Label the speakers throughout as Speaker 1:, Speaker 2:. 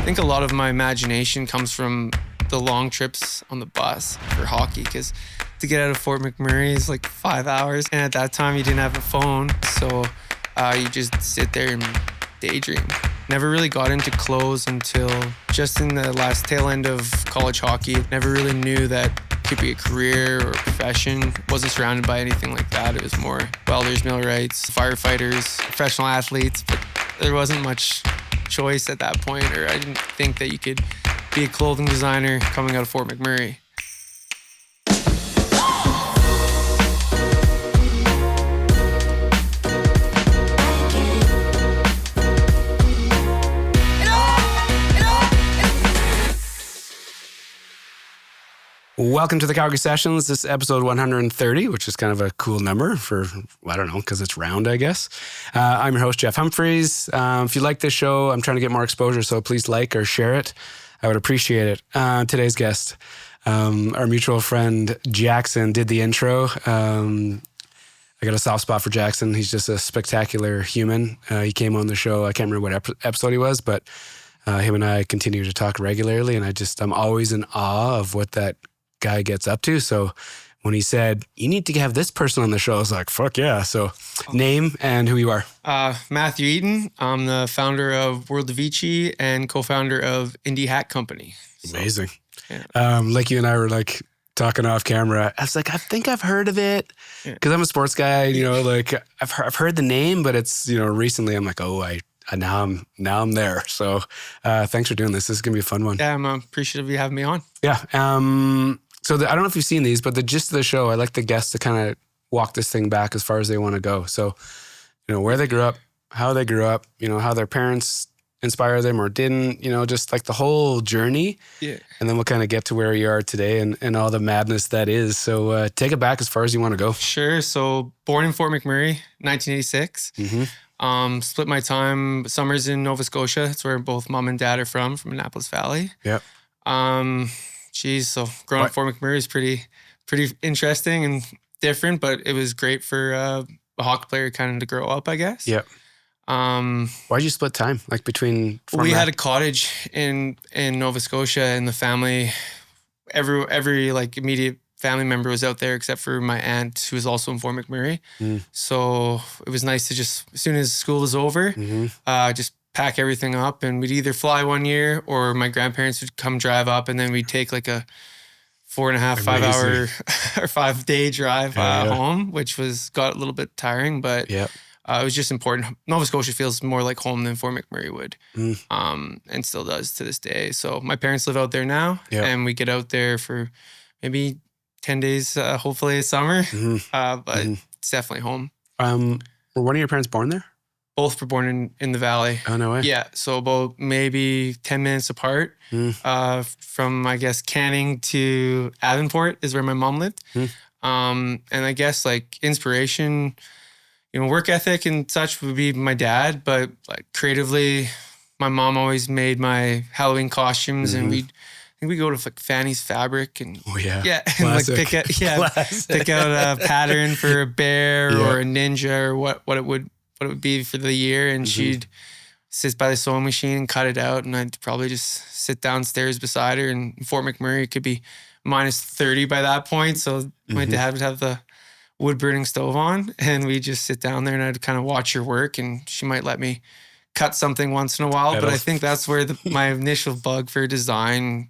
Speaker 1: think a lot of my imagination comes from the long trips on the bus for hockey, because to get out of Fort McMurray is like 5 hours. And at that time, you didn't have a phone. So you just sit there and daydream. Never really got into clothes until just in the last tail end of college hockey. Never really knew that could be a career or a profession. Wasn't surrounded by anything like that. It was more welders, millwrights, firefighters, professional athletes, but there wasn't much choice at that point, or I didn't think that you could be a clothing designer coming out of Fort McMurray.
Speaker 2: Welcome to the Calgary Sessions. This is episode 130, which is kind of a cool number for, I don't know, because it's round, I guess. I'm your host, Jeff Humphreys. If you like this show, I'm trying to get more exposure, so please like or share it. I would appreciate it. Today's guest, our mutual friend, Jackson, did the intro. I got a soft spot for Jackson. He's just a spectacular human. He came on the show. I can't remember what episode he was, but him and I continue to talk regularly, and I'm always in awe of what that guy gets up to. So when he said, you need to have this person on the show, I was like, fuck yeah. So name and who you are.
Speaker 1: Matthew Eaton. I'm the founder of World Of Vici and co-founder of Indie Hat Company. So,
Speaker 2: amazing.
Speaker 1: Yeah.
Speaker 2: Like you and I were like talking off camera. I was like, I think I've heard of it because I'm a sports guy, like I've heard the name, but it's, recently I'm like, now I'm there. So thanks for doing this. This is going to be a fun one.
Speaker 1: Yeah, I'm appreciative of you having me on.
Speaker 2: Yeah. So I don't know if you've seen these, but the gist of the show, I like the guests to kind of walk this thing back as far as they want to go. So, where they grew up, how they grew up, how their parents inspired them or didn't, just like the whole journey.
Speaker 1: Yeah. And
Speaker 2: then we'll kind of get to where you are today and all the madness that is. So take it back as far as you want to go.
Speaker 1: Sure. So born in Fort McMurray, 1986.
Speaker 2: Mm-hmm.
Speaker 1: Split my time summers in Nova Scotia. That's where both mom and dad are from Annapolis Valley.
Speaker 2: Yep.
Speaker 1: So growing up in Fort McMurray is pretty interesting and different, but it was great for a hockey player kind of to grow up, I guess.
Speaker 2: Yep. Why'd you split time? Like between
Speaker 1: we had a cottage in Nova Scotia, and the family, every like immediate family member was out there except for my aunt, who was also in Fort McMurray. So it was nice to just, as soon as school was over, just pack everything up, and we'd either fly one year or my grandparents would come drive up, and then we'd take like a 4.5, 5 hour or 5 day drive home, which got a little bit tiring, but it was just important. Nova Scotia feels more like home than Fort McMurray would, and still does to this day. So my parents live out there now, and we get out there for maybe 10 days, hopefully this summer, but it's definitely home.
Speaker 2: Were one of your parents born there?
Speaker 1: Both were born in the valley.
Speaker 2: Oh, no way.
Speaker 1: Yeah, so about maybe 10 minutes apart. From, I guess, Canning to Avonport is where my mom lived. And I guess like inspiration, work ethic and such would be my dad, but like creatively, my mom always made my Halloween costumes, and I think we go to like Fanny's Fabric and and like pick out a pattern for a bear or a ninja or what it would be for the year, and she'd sit by the sewing machine and cut it out, and I'd probably just sit downstairs beside her. And in Fort McMurray, it could be minus 30 by that point, so my dad would have the wood burning stove on, and we'd just sit down there, and I'd kind of watch her work, and she might let me cut something once in a while. But I think that's where my initial bug for design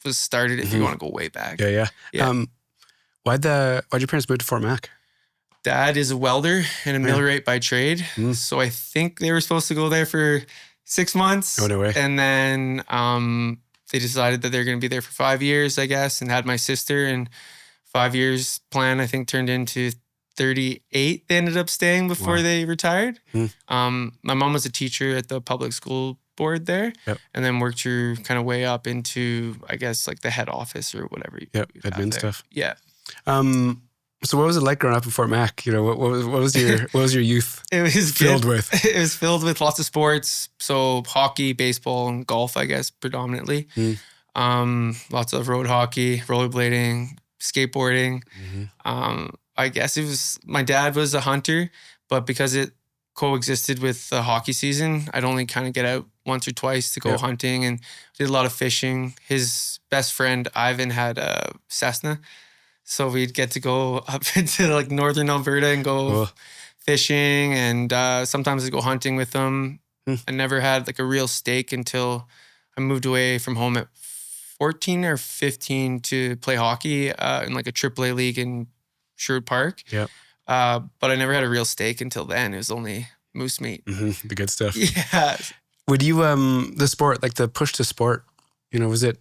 Speaker 1: was started, if you want to go way back.
Speaker 2: Yeah. Why'd your parents move to Fort Mac?
Speaker 1: Dad is a welder and a millwright by trade. So I think they were supposed to go there for 6 months.
Speaker 2: Oh, no way.
Speaker 1: And then they decided that they're going to be there for 5 years, I guess, and had my sister. And 5 years plan, I think, turned into 38. They ended up staying before they retired. My mom was a teacher at the public school board there, and then worked her kind of way up into, I guess, like the head office or whatever.
Speaker 2: Admin stuff.
Speaker 1: Yeah.
Speaker 2: So what was it like growing up in Fort Mac? What was your youth
Speaker 1: it was
Speaker 2: filled with?
Speaker 1: It was filled with lots of sports. So hockey, baseball, and golf, I guess, predominantly. Lots of road hockey, rollerblading, skateboarding. I guess my dad was a hunter, but because it coexisted with the hockey season, I'd only kind of get out once or twice to go hunting, and did a lot of fishing. His best friend Ivan had a Cessna, so we'd get to go up into like northern Alberta and go fishing, and sometimes I'd go hunting with them. I never had like a real stake until I moved away from home at 14 or 15 to play hockey in like a AAA league in Sherwood Park.
Speaker 2: Yeah.
Speaker 1: But I never had a real stake until then. It was only moose meat.
Speaker 2: The good stuff.
Speaker 1: Yeah.
Speaker 2: Would you, the sport, like the push to sport, was it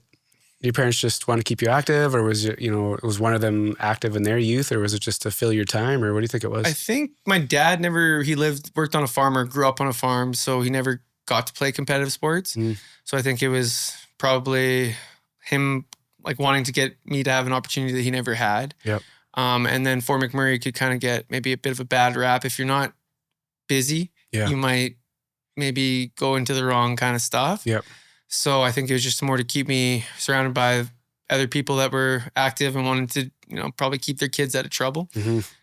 Speaker 2: your parents just want to keep you active, or was it, was one of them active in their youth, or was it just to fill your time, or what do you think it was?
Speaker 1: I think my dad worked on a farm or grew up on a farm, so he never got to play competitive sports. So I think it was probably him like wanting to get me to have an opportunity that he never had.
Speaker 2: Yep.
Speaker 1: And then Fort McMurray could kind of get maybe a bit of a bad rap. If you're not busy, you might maybe go into the wrong kind of stuff.
Speaker 2: Yep.
Speaker 1: So I think it was just more to keep me surrounded by other people that were active and wanted to, probably keep their kids out of trouble.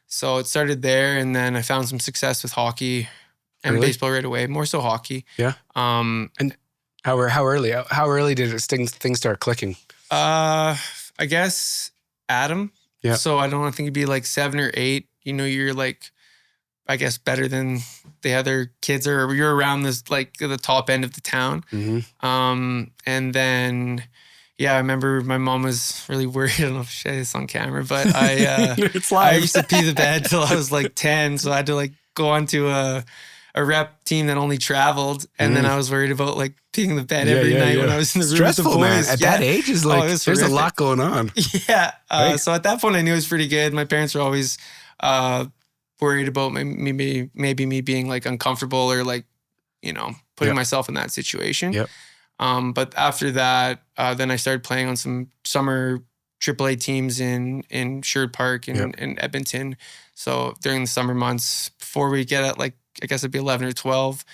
Speaker 1: So it started there, and then I found some success with hockey and baseball right away. More so hockey.
Speaker 2: Yeah. And how early did things start clicking?
Speaker 1: I guess Adam.
Speaker 2: Yeah.
Speaker 1: So I don't think it'd be like 7 or 8. You're like, I guess, better than the other kids, or you're around this like the top end of the town. And then, I remember my mom was really worried. I don't know if she had this on camera, but I used to pee the bed till I was like 10. So I had to like go onto a rep team that only traveled. And then I was worried about like peeing the bed every night when I was in the room with the boys.
Speaker 2: Man. At that age is like, there's
Speaker 1: horrific.
Speaker 2: A lot going on.
Speaker 1: Yeah. So at that point I knew it was pretty good. My parents were always worried about maybe me being like uncomfortable or like, putting myself in that situation.
Speaker 2: Yep.
Speaker 1: But after that, then I started playing on some summer AAA teams in Sherwood Park and in Edmonton. So during the summer months, before we get at like, I guess it'd be 11 or 12,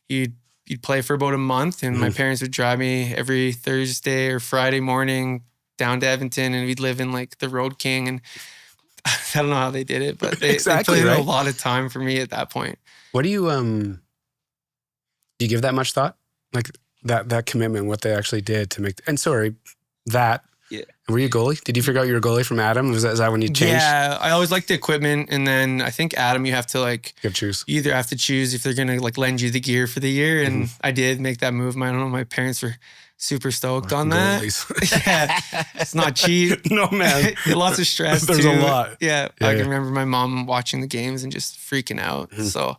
Speaker 1: you'd play for about a month, and my parents would drive me every Thursday or Friday morning down to Edmonton, and we'd live in like the Road King. And I don't know how they did it, but they put in a lot of time for me at that point.
Speaker 2: What do you give that much thought? Like that commitment, what they actually did to make, and sorry, that.
Speaker 1: Yeah.
Speaker 2: Were you a goalie? Did you figure out you were a goalie from Adam? Is that when you changed?
Speaker 1: Yeah, I always liked the equipment, and then I think Adam, you have to like
Speaker 2: choose.
Speaker 1: You either have to choose if they're gonna like lend you the gear for the year, and I did make that move. I don't know, my parents were super stoked on that. Yeah, it's not cheap.
Speaker 2: No, man.
Speaker 1: Lots of stress.
Speaker 2: There's
Speaker 1: too.
Speaker 2: a lot.
Speaker 1: Yeah, I can remember my mom watching the games and just freaking out. So,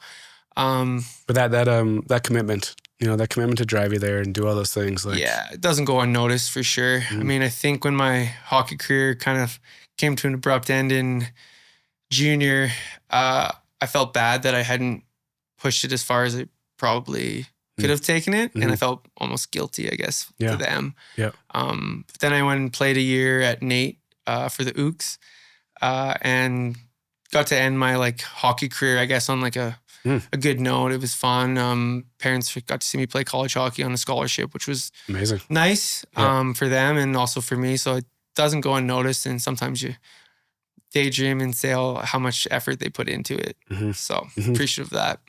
Speaker 2: but that commitment. That commitment to drive you there and do all those things. Like,
Speaker 1: yeah, it doesn't go unnoticed for sure. I mean, I think when my hockey career kind of came to an abrupt end in junior, I felt bad that I hadn't pushed it as far as I probably could have taken it. And I felt almost guilty, I guess, to them.
Speaker 2: Yeah.
Speaker 1: But then I went and played a year at Nate for the Ooks and got to end my like hockey career, I guess, on like a good note. It was fun. Parents got to see me play college hockey on a scholarship, which was
Speaker 2: amazing,
Speaker 1: nice for them and also for me. So it doesn't go unnoticed. And sometimes you daydream and say how much effort they put into it. So appreciative of that.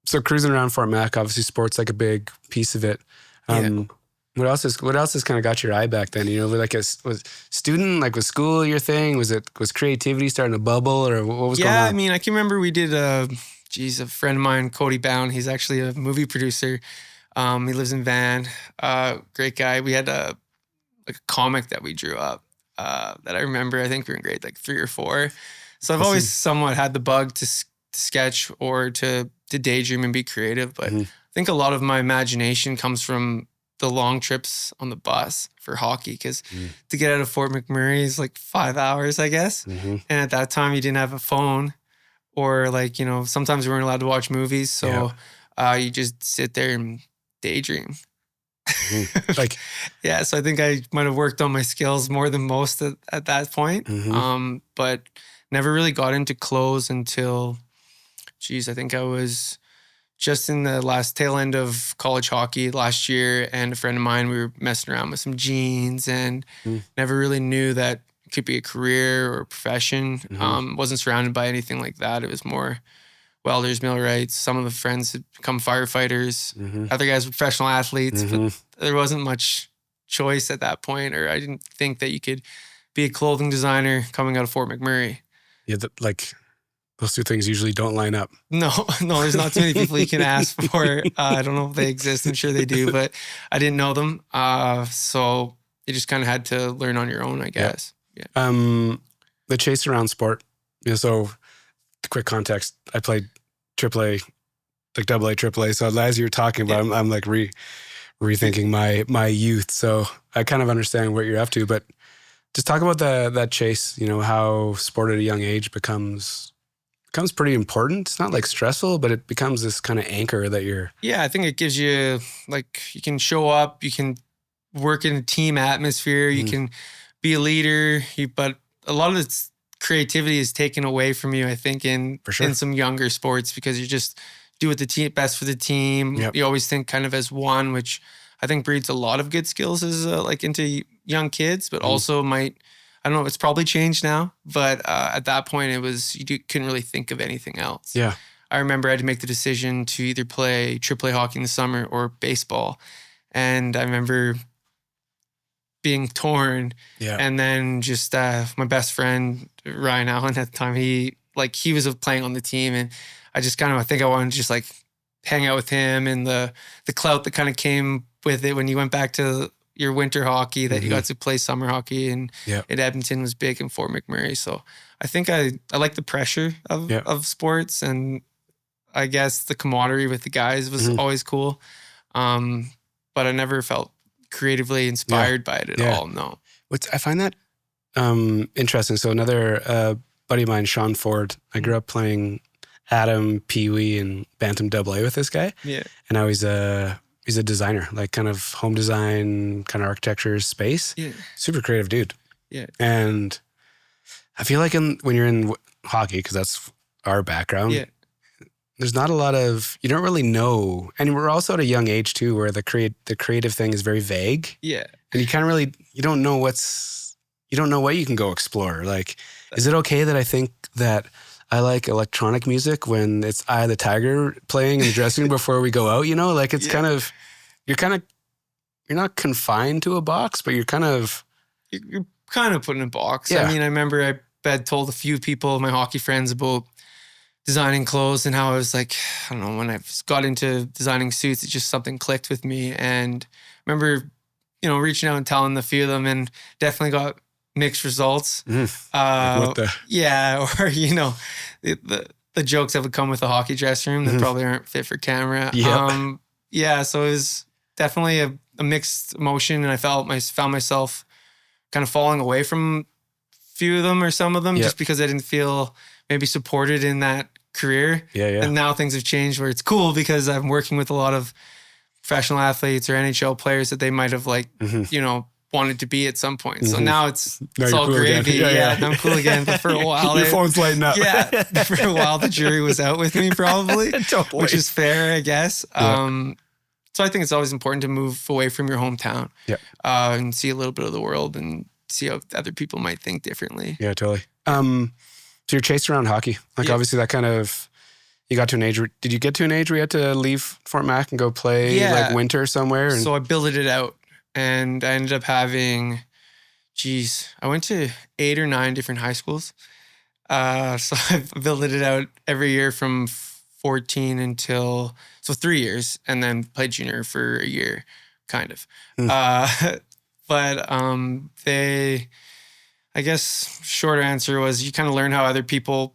Speaker 2: So cruising around Fort Mac, obviously sports like a big piece of it. What else has kind of got your eye back then? Like was student, like was school your thing? Was creativity starting to bubble, or what was going on?
Speaker 1: Yeah, I mean, I can remember we did a friend of mine, Cody Bound. He's actually a movie producer. He lives in Van. Great guy. We had a comic that we drew up that I remember. I think we were in grade like 3 or 4. So I've always somewhat had the bug to sketch or to daydream and be creative. But I think a lot of my imagination comes from the long trips on the bus for hockey, because to get out of Fort McMurray is like 5 hours, I guess. And at that time you didn't have a phone, or like, sometimes we weren't allowed to watch movies. So you just sit there and daydream.
Speaker 2: Like,
Speaker 1: yeah. So I think I might've worked on my skills more than most at that point. But never really got into clothes until, I think I was just in the last tail end of college hockey last year, and a friend of mine, we were messing around with some jeans and never really knew that it could be a career or a profession. Wasn't surrounded by anything like that. It was more welders, millwrights. Some of the friends had become firefighters. Other guys were professional athletes, but there wasn't much choice at that point, or I didn't think that you could be a clothing designer coming out of Fort McMurray.
Speaker 2: Yeah, those two things usually don't line up.
Speaker 1: No, there's not too many people you can ask for. I don't know if they exist. I'm sure they do, but I didn't know them. So you just kind of had to learn on your own, I guess. Yeah.
Speaker 2: The chase around sport. So quick context, I played AAA, like AA, AAA. So as you were talking about, I'm like rethinking my youth. So I kind of understand what you're up to, but just talk about that chase, how sport at a young age becomes pretty important. It's not like stressful, but it becomes this kind of anchor that you're...
Speaker 1: Yeah, I think it gives you, you can show up, you can work in a team atmosphere, you can be a leader, but a lot of its creativity is taken away from you, I think, in some younger sports, because you just do what best for the team. Yep. You always think kind of as one, which I think breeds a lot of good skills as into young kids, but also might... I don't know, it's probably changed now, but at that point you couldn't really think of anything else.
Speaker 2: Yeah.
Speaker 1: I remember I had to make the decision to either play AAA hockey in the summer or baseball. And I remember being torn. Yeah. And then just my best friend, Ryan Allen at the time, he was playing on the team, and I just I think I wanted to just hang out with him, and the clout that kind of came with it when you went back to your winter hockey, that you got to play summer hockey, and in Edmonton was big in Fort McMurray. So I think I like the pressure of sports, and I guess the camaraderie with the guys was always cool. But I never felt creatively inspired by it at all. No.
Speaker 2: I find that interesting. So another buddy of mine, Sean Ford, I grew up playing Atom, Pee Wee, and Bantam AA with this guy. Yeah. And now he's a designer, kind of home design, kind of architecture space. Yeah. Super creative dude. Yeah. And I feel like when you're in hockey, because that's our background, there's not a lot of, you don't really know. And we're also at a young age too, where the creative thing is very vague. Yeah. And you kind of really, you don't know what you can go explore. Is it okay that I think that I like electronic music when it's Eye of the Tiger playing in the dressing room before we go out, it's kind of, you're not confined to a box, but you're kind of
Speaker 1: put in a box. Yeah. I mean, I remember I had told a few people, my hockey friends, about designing clothes and how I was I don't know, when I got into designing suits, it just something clicked with me. And I remember, reaching out and telling a few of them, and definitely got mixed results. Yeah, or the jokes that would come with a hockey dressing room that probably aren't fit for camera. Yep. So it was definitely a mixed emotion, and I found myself kind of falling away from a few of them or some of them just because I didn't feel maybe supported in that career. And now things have changed where it's cool because I'm working with a lot of professional athletes or NHL players that they might have wanted to be at some point. So now it's all cool gravy. I'm cool again. But for a while,
Speaker 2: your phone's lighting up.
Speaker 1: For a while, the jury was out with me probably, totally. Which is fair, I guess. So I think it's always important to move away from your hometown and see a little bit of the world and see how other people might think differently.
Speaker 2: Yeah, totally. So you're chased around hockey. Obviously that kind of, you got to an age, did you get to an age where you had to leave Fort Mac and go play winter somewhere?
Speaker 1: So I billeted it out. And I ended up having, I went to 8 or 9 different high schools. So I've billeted it out every year from 14 until, 3 years, and then played junior for a year, kind of. But I guess short answer was you kind of learn how other people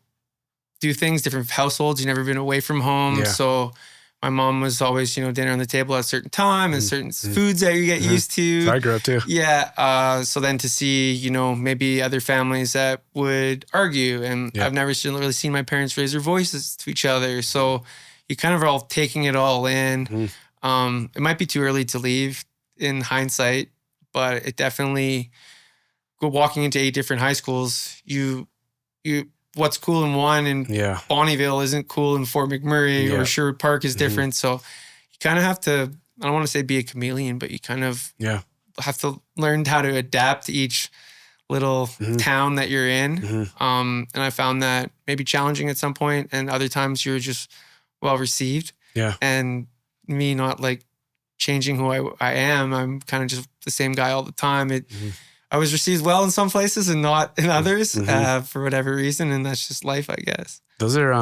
Speaker 1: do things, different households. You've never been away from home. Yeah. So my mom was always, dinner on the table at a certain time and certain foods that you get used to.
Speaker 2: So I grew up too.
Speaker 1: Yeah. So then to see, maybe other families that would argue, and I've never really seen my parents raise their voices to each other. So you kind of are all taking it all in. It might be too early to leave in hindsight, but it definitely, walking into 8 different high schools, you what's cool in one and Bonnyville isn't cool in Fort McMurray or Sherwood Park is different. So you kind of have to, I don't want to say be a chameleon, but you kind of have to learn how to adapt to each little town that you're in. And I found that maybe challenging at some point, and other times you're just well received.
Speaker 2: Yeah.
Speaker 1: And me not like changing who I am. I'm kind of just the same guy all the time. I was received well in some places and not in others for whatever reason. And that's just life, I guess.
Speaker 2: Those are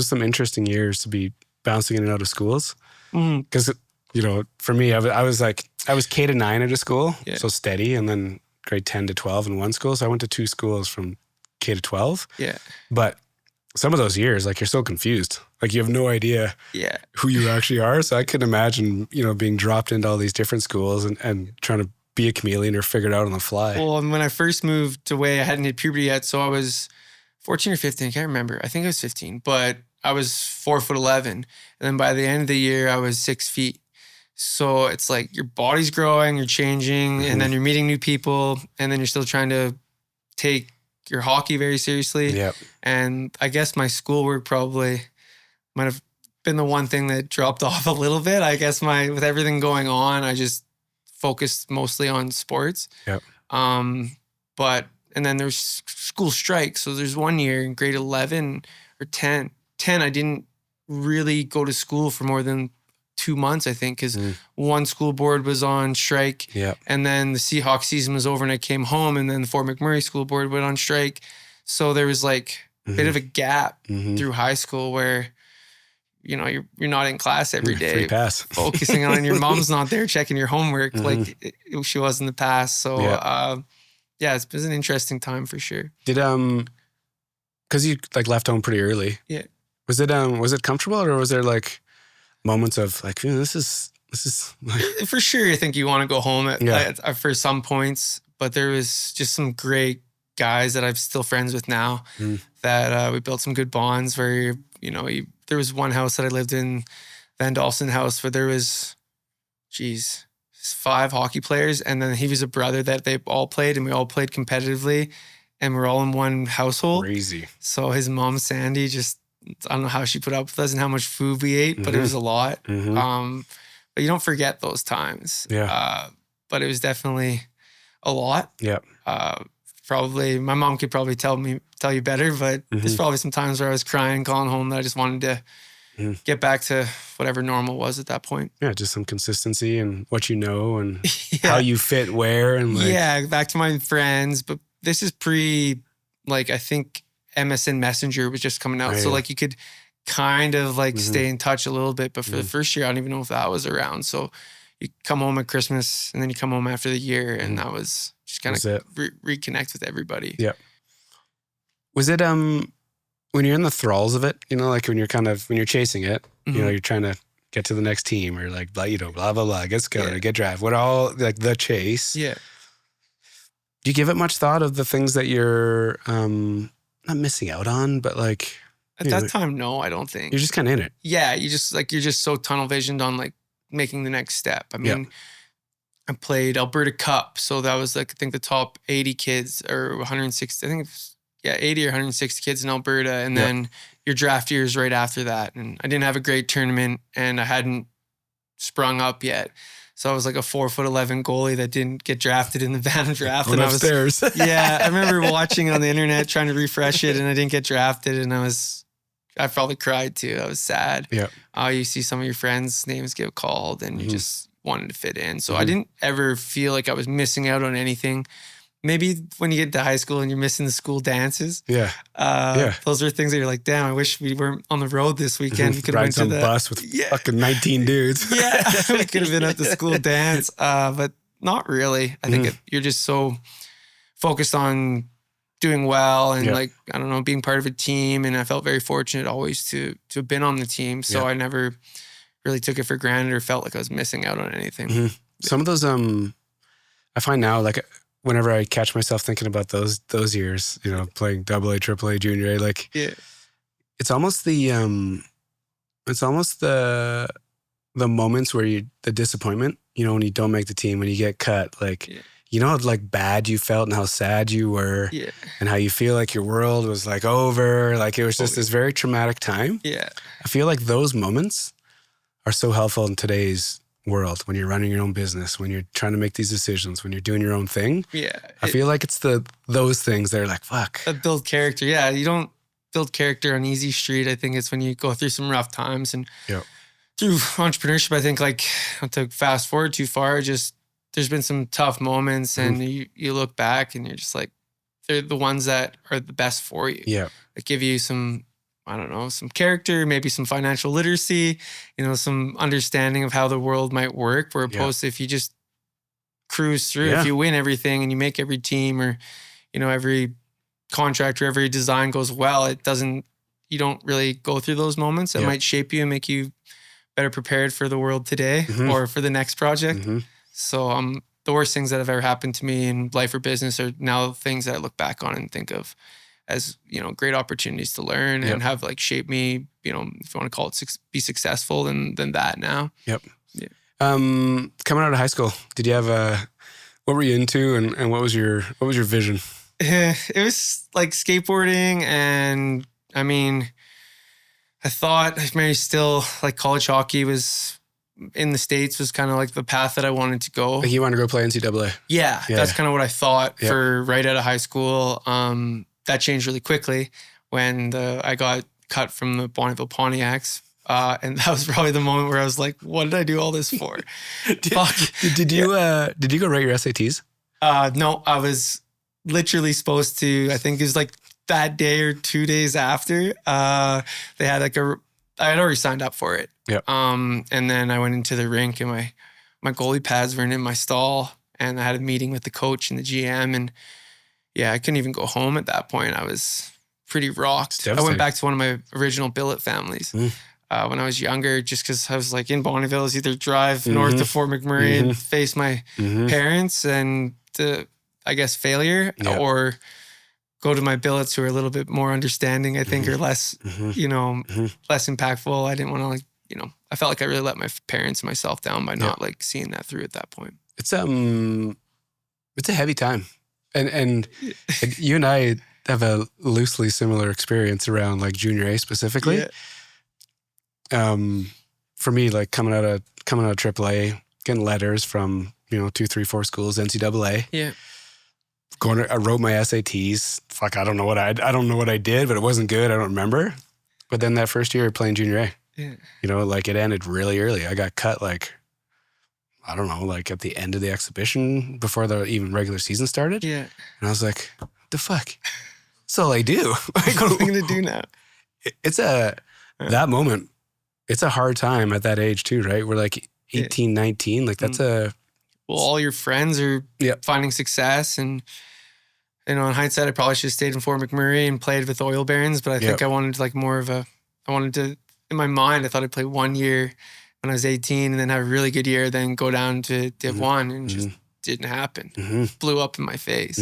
Speaker 2: some interesting years to be bouncing in and out of schools. Because, for me, I was K to 9 at a school, so steady, and then grade 10 to 12 in one school. So I went to 2 schools from K to 12.
Speaker 1: Yeah.
Speaker 2: But some of those years, like, you're so confused. Like, you have no idea who you actually are. So I couldn't imagine, being dropped into all these different schools and trying to be a chameleon or figure it out on the fly.
Speaker 1: Well, and when I first moved away, I hadn't hit puberty yet. So I was 14 or 15. I can't remember. I think I was 15. But I was 4'11". And then by the end of the year, I was 6 feet. So it's like your body's growing, you're changing, and then you're meeting new people. And then you're still trying to take your hockey very seriously.
Speaker 2: Yep.
Speaker 1: And I guess my schoolwork probably might have been the one thing that dropped off a little bit. I guess with everything going on, I just focused mostly on sports.
Speaker 2: Yep.
Speaker 1: And then there's school strikes. So there's one year in grade 11 or 10, I didn't really go to school for more than 2 months, I think, because one school board was on strike.
Speaker 2: Yep.
Speaker 1: And then the Seahawks season was over and I came home, and then the Fort McMurray school board went on strike. So there was like a bit of a gap through high school where, you're not in class every day.
Speaker 2: Free pass.
Speaker 1: Focusing on your mom's not there checking your homework like she was in the past. So it was an interesting time for sure.
Speaker 2: Did because you like left home pretty early.
Speaker 1: Yeah.
Speaker 2: Was it comfortable, or was there like moments of like, this is like...
Speaker 1: For sure, I think you want to go home for some points, but there was just some great guys that I'm still friends with now that we built some good bonds where, there was one house that I lived in, Van Dalsen House, where there was, 5 hockey players. And then he was a brother that they all played, and we all played competitively, and we're all in one household.
Speaker 2: Crazy.
Speaker 1: So his mom, Sandy, I don't know how she put up with us and how much food we ate, but it was a lot. But you don't forget those times.
Speaker 2: Yeah.
Speaker 1: But it was definitely a lot.
Speaker 2: Yeah.
Speaker 1: Probably my mom could probably tell you better, but there's probably some times where I was crying, calling home, that I just wanted to get back to whatever normal was at that point.
Speaker 2: Yeah, just some consistency and what you know and how you fit where and like...
Speaker 1: back to my friends. But this is I think MSN Messenger was just coming out. So like you could kind of like stay in touch a little bit. But for the first year, I don't even know if that was around. So you come home at Christmas and then you come home after the year, and that was just kind of reconnect with everybody.
Speaker 2: Yeah. Was it when you're in the thralls of it, like when you're chasing it, you're trying to get to the next team or like blah blah blah, get scouted, get drafted, what all like the chase.
Speaker 1: Yeah.
Speaker 2: Do you give it much thought of the things that you're not missing out on, but like
Speaker 1: at that time, no, I don't think.
Speaker 2: You're just kind of in it.
Speaker 1: Yeah, you're just so tunnel visioned on like making the next step. I mean, I played Alberta Cup, so that was like I think the top 80 kids or 160. I think it was 80 or 160 kids in Alberta, and then your draft year is right after that. And I didn't have a great tournament, and I hadn't sprung up yet. So I was like a 4'11" goalie that didn't get drafted in the Bantam draft.
Speaker 2: And upstairs.
Speaker 1: I remember watching on the internet trying to refresh it, and I didn't get drafted, and I probably cried too. I was sad.
Speaker 2: Yeah.
Speaker 1: You see some of your friends' names get called, and you just wanted to fit in. So I didn't ever feel like I was missing out on anything. Maybe when you get to high school and you're missing the school dances.
Speaker 2: Yeah.
Speaker 1: Those are things that you're like, damn, I wish we weren't on the road this weekend. We could have went to the
Speaker 2: bus with fucking 19 dudes.
Speaker 1: We could have been at the school dance. But not really. I think you're just so focused on doing well and like, I don't know, being part of a team. And I felt very fortunate always to have been on the team. So I never really took it for granted or felt like I was missing out on anything.
Speaker 2: Some of those, I find now, like, whenever I catch myself thinking about those years, playing AA, AAA, Junior A, like it's almost the moments where the disappointment, when you don't make the team, when you get cut, like how like bad you felt and how sad you were, and how you feel like your world was like over, like it was just this very traumatic time. I feel like those moments are so helpful in today's world, when you're running your own business, when you're trying to make these decisions, when you're doing your own thing.
Speaker 1: Yeah.
Speaker 2: I feel like it's those things that are like, fuck.
Speaker 1: That build character. Yeah. You don't build character on easy street. I think it's when you go through some rough times, and through entrepreneurship, I think, like, not to fast forward too far, just there's been some tough moments, and you look back and you're just like, they're the ones that are the best for you.
Speaker 2: Yeah.
Speaker 1: That give you some, I don't know, some character, maybe some financial literacy, some understanding of how the world might work, where opposed to if you just cruise through, if you win everything and you make every team or, every contract or every design goes well, you don't really go through those moments that might shape you and make you better prepared for the world today or for the next project. So the worst things that have ever happened to me in life or business are now things that I look back on and think of as, great opportunities to learn and have like shaped me, if you want to call it be successful than that now. Yep. Yeah.
Speaker 2: Coming out of high school, did you have what were you into and what was your vision?
Speaker 1: It was like skateboarding, and I mean, I thought maybe still like college hockey was in the States was kind of like the path that I wanted to go.
Speaker 2: Like you want to go play NCAA?
Speaker 1: Yeah, that's kind of what I thought for right out of high school. That changed really quickly when I got cut from the Bonneville Pontiacs. And that was probably the moment where I was like, what did I do all this for?
Speaker 2: Did you go write your SATs?
Speaker 1: No, I was literally supposed to, I think it was like that day or 2 days after, they had like I had already signed up for it. Yeah. And then I went into the rink and my goalie pads were in my stall, and I had a meeting with the coach and the GM, and I couldn't even go home at that point. I was pretty rocked. I went back to one of my original billet families when I was younger, just because I was like in Bonneville. I was either drive north to Fort McMurray and face my parents and I guess failure, or go to my billets who are a little bit more understanding, I think, or less, less impactful. I didn't want to I felt like I really let my parents and myself down by not like seeing that through at that point.
Speaker 2: It's a heavy time. And you and I have a loosely similar experience around like junior A specifically. Yeah. For me, like coming out of AAA, getting letters from, 2, 3, 4 schools, NCAA. Yeah. I wrote my SATs. Fuck, I don't know what I did, but it wasn't good. I don't remember. But then that first year playing junior A, like it ended really early. I got cut like, I don't know, like at the end of the exhibition before the even regular season started. Yeah. And I was like, what the fuck? That's all I do. Like,
Speaker 1: what am I going to do now?
Speaker 2: That moment, it's a hard time at that age too, right? We're like 18, 19. Like that's well,
Speaker 1: all your friends are finding success, and in hindsight, I probably should have stayed in Fort McMurray and played with Oil Barons, but I think I wanted like in my mind, I thought I'd play 1 year when I was 18 and then have a really good year, then go down to Div 1, and just didn't happen. Blew up in my face.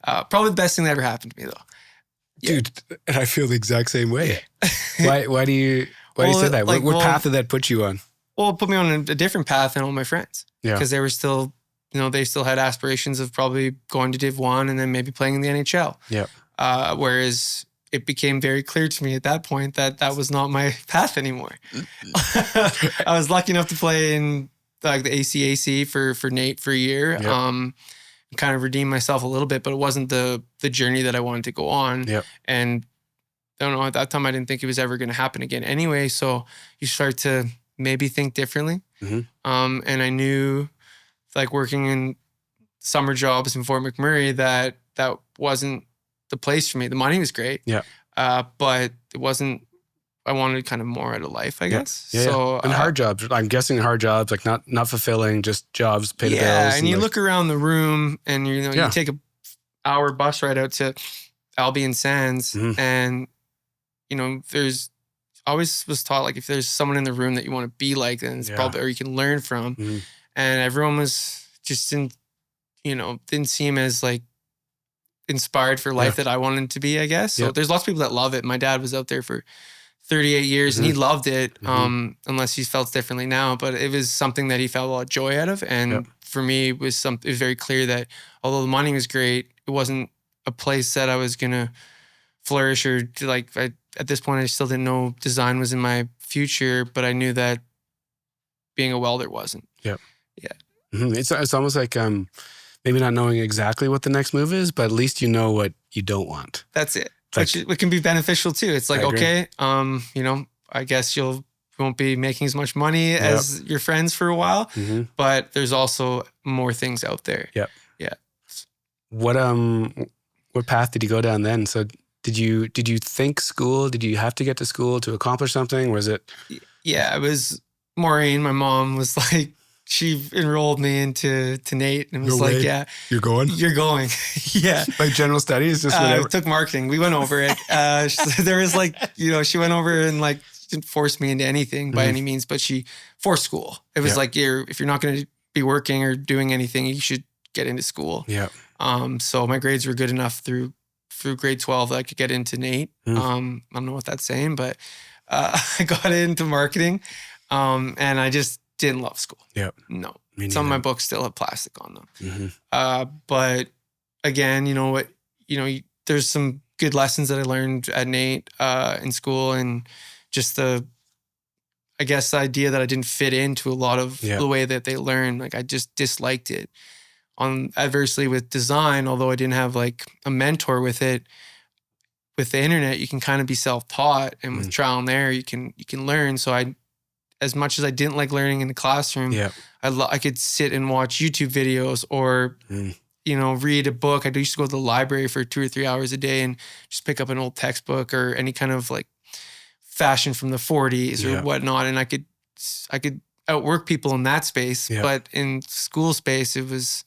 Speaker 1: Probably the best thing that ever happened to me though.
Speaker 2: Dude, and I feel the exact same way. Why do you say that? Like, what path did that put you on?
Speaker 1: Well, it put me on a different path than all my friends. Yeah. Because they were still, they still had aspirations of probably going to Div 1 and then maybe playing in the NHL. Yeah. Whereas it became very clear to me at that point that was not my path anymore. I was lucky enough to play in like the ACAC for Nate for a year. Yep. Kind of redeem myself a little bit, but it wasn't the journey that I wanted to go on. Yep. And I don't know, at that time I didn't think it was ever going to happen again anyway. So you start to maybe think differently. And I knew, like, working in summer jobs in Fort McMurray, that wasn't the place for me. The money was great. Yeah. But it wasn't, I wanted kind of more out of life, I guess. Yeah. So,
Speaker 2: and hard jobs, I'm guessing hard jobs, like not fulfilling, just jobs, pay the bills.
Speaker 1: Yeah, and you look around the room and you take a hour bus ride out to Albion Sands, and there's always was taught, like, if there's someone in the room that you want to be like, then it's probably, or you can learn from. And everyone was just didn't seem as like inspired for life that I wanted to be, I guess. So there's lots of people that love it. My dad was out there for 38 years and he loved it, unless he felt differently now, but it was something that he felt a lot of joy out of. And for me, it was very clear that although the money was great, it wasn't a place that I was going to flourish or to, like, at this point, I still didn't know design was in my future, but I knew that being a welder wasn't.
Speaker 2: Yeah.
Speaker 1: Yeah.
Speaker 2: It's almost like maybe not knowing exactly what the next move is, but at least you know what you don't want.
Speaker 1: That's it.
Speaker 2: Like,
Speaker 1: Which can be beneficial too. It's like, okay, I guess you won't be making as much money as your friends for a while, but there's also more things out there.
Speaker 2: Yep.
Speaker 1: Yeah.
Speaker 2: What path did you go down then? So did you think school? Did you have to get to school to accomplish something? Was it?
Speaker 1: Yeah, it was Maureen. My mom was like, she enrolled me into Nate and was like, yeah,
Speaker 2: you're going.
Speaker 1: Yeah.
Speaker 2: Like general studies, just whatever.
Speaker 1: Took marketing. We went over it. There was like, she went over and like, she didn't force me into anything by any means, but she forced school. It was like, if you're not going to be working or doing anything, you should get into school.
Speaker 2: Yeah.
Speaker 1: So my grades were good enough through grade 12 that I could get into Nate. I don't know what that's saying, but I got into marketing, and I just didn't love school.
Speaker 2: Yep.
Speaker 1: No. Some of my books still have plastic on them. But again, there's some good lessons that I learned at Nate in school, and just the idea that I didn't fit into a lot of the way that they learn. Like I just disliked it. Adversely with design, although I didn't have like a mentor with it, with the internet, you can kind of be self-taught, and with trial and error, you can learn. So as much as I didn't like learning in the classroom, I could sit and watch YouTube videos or, read a book. I used to go to the library for 2 or 3 hours a day and just pick up an old textbook or any kind of like fashion from the 40s or whatnot. And I could outwork people in that space. But in school space, it was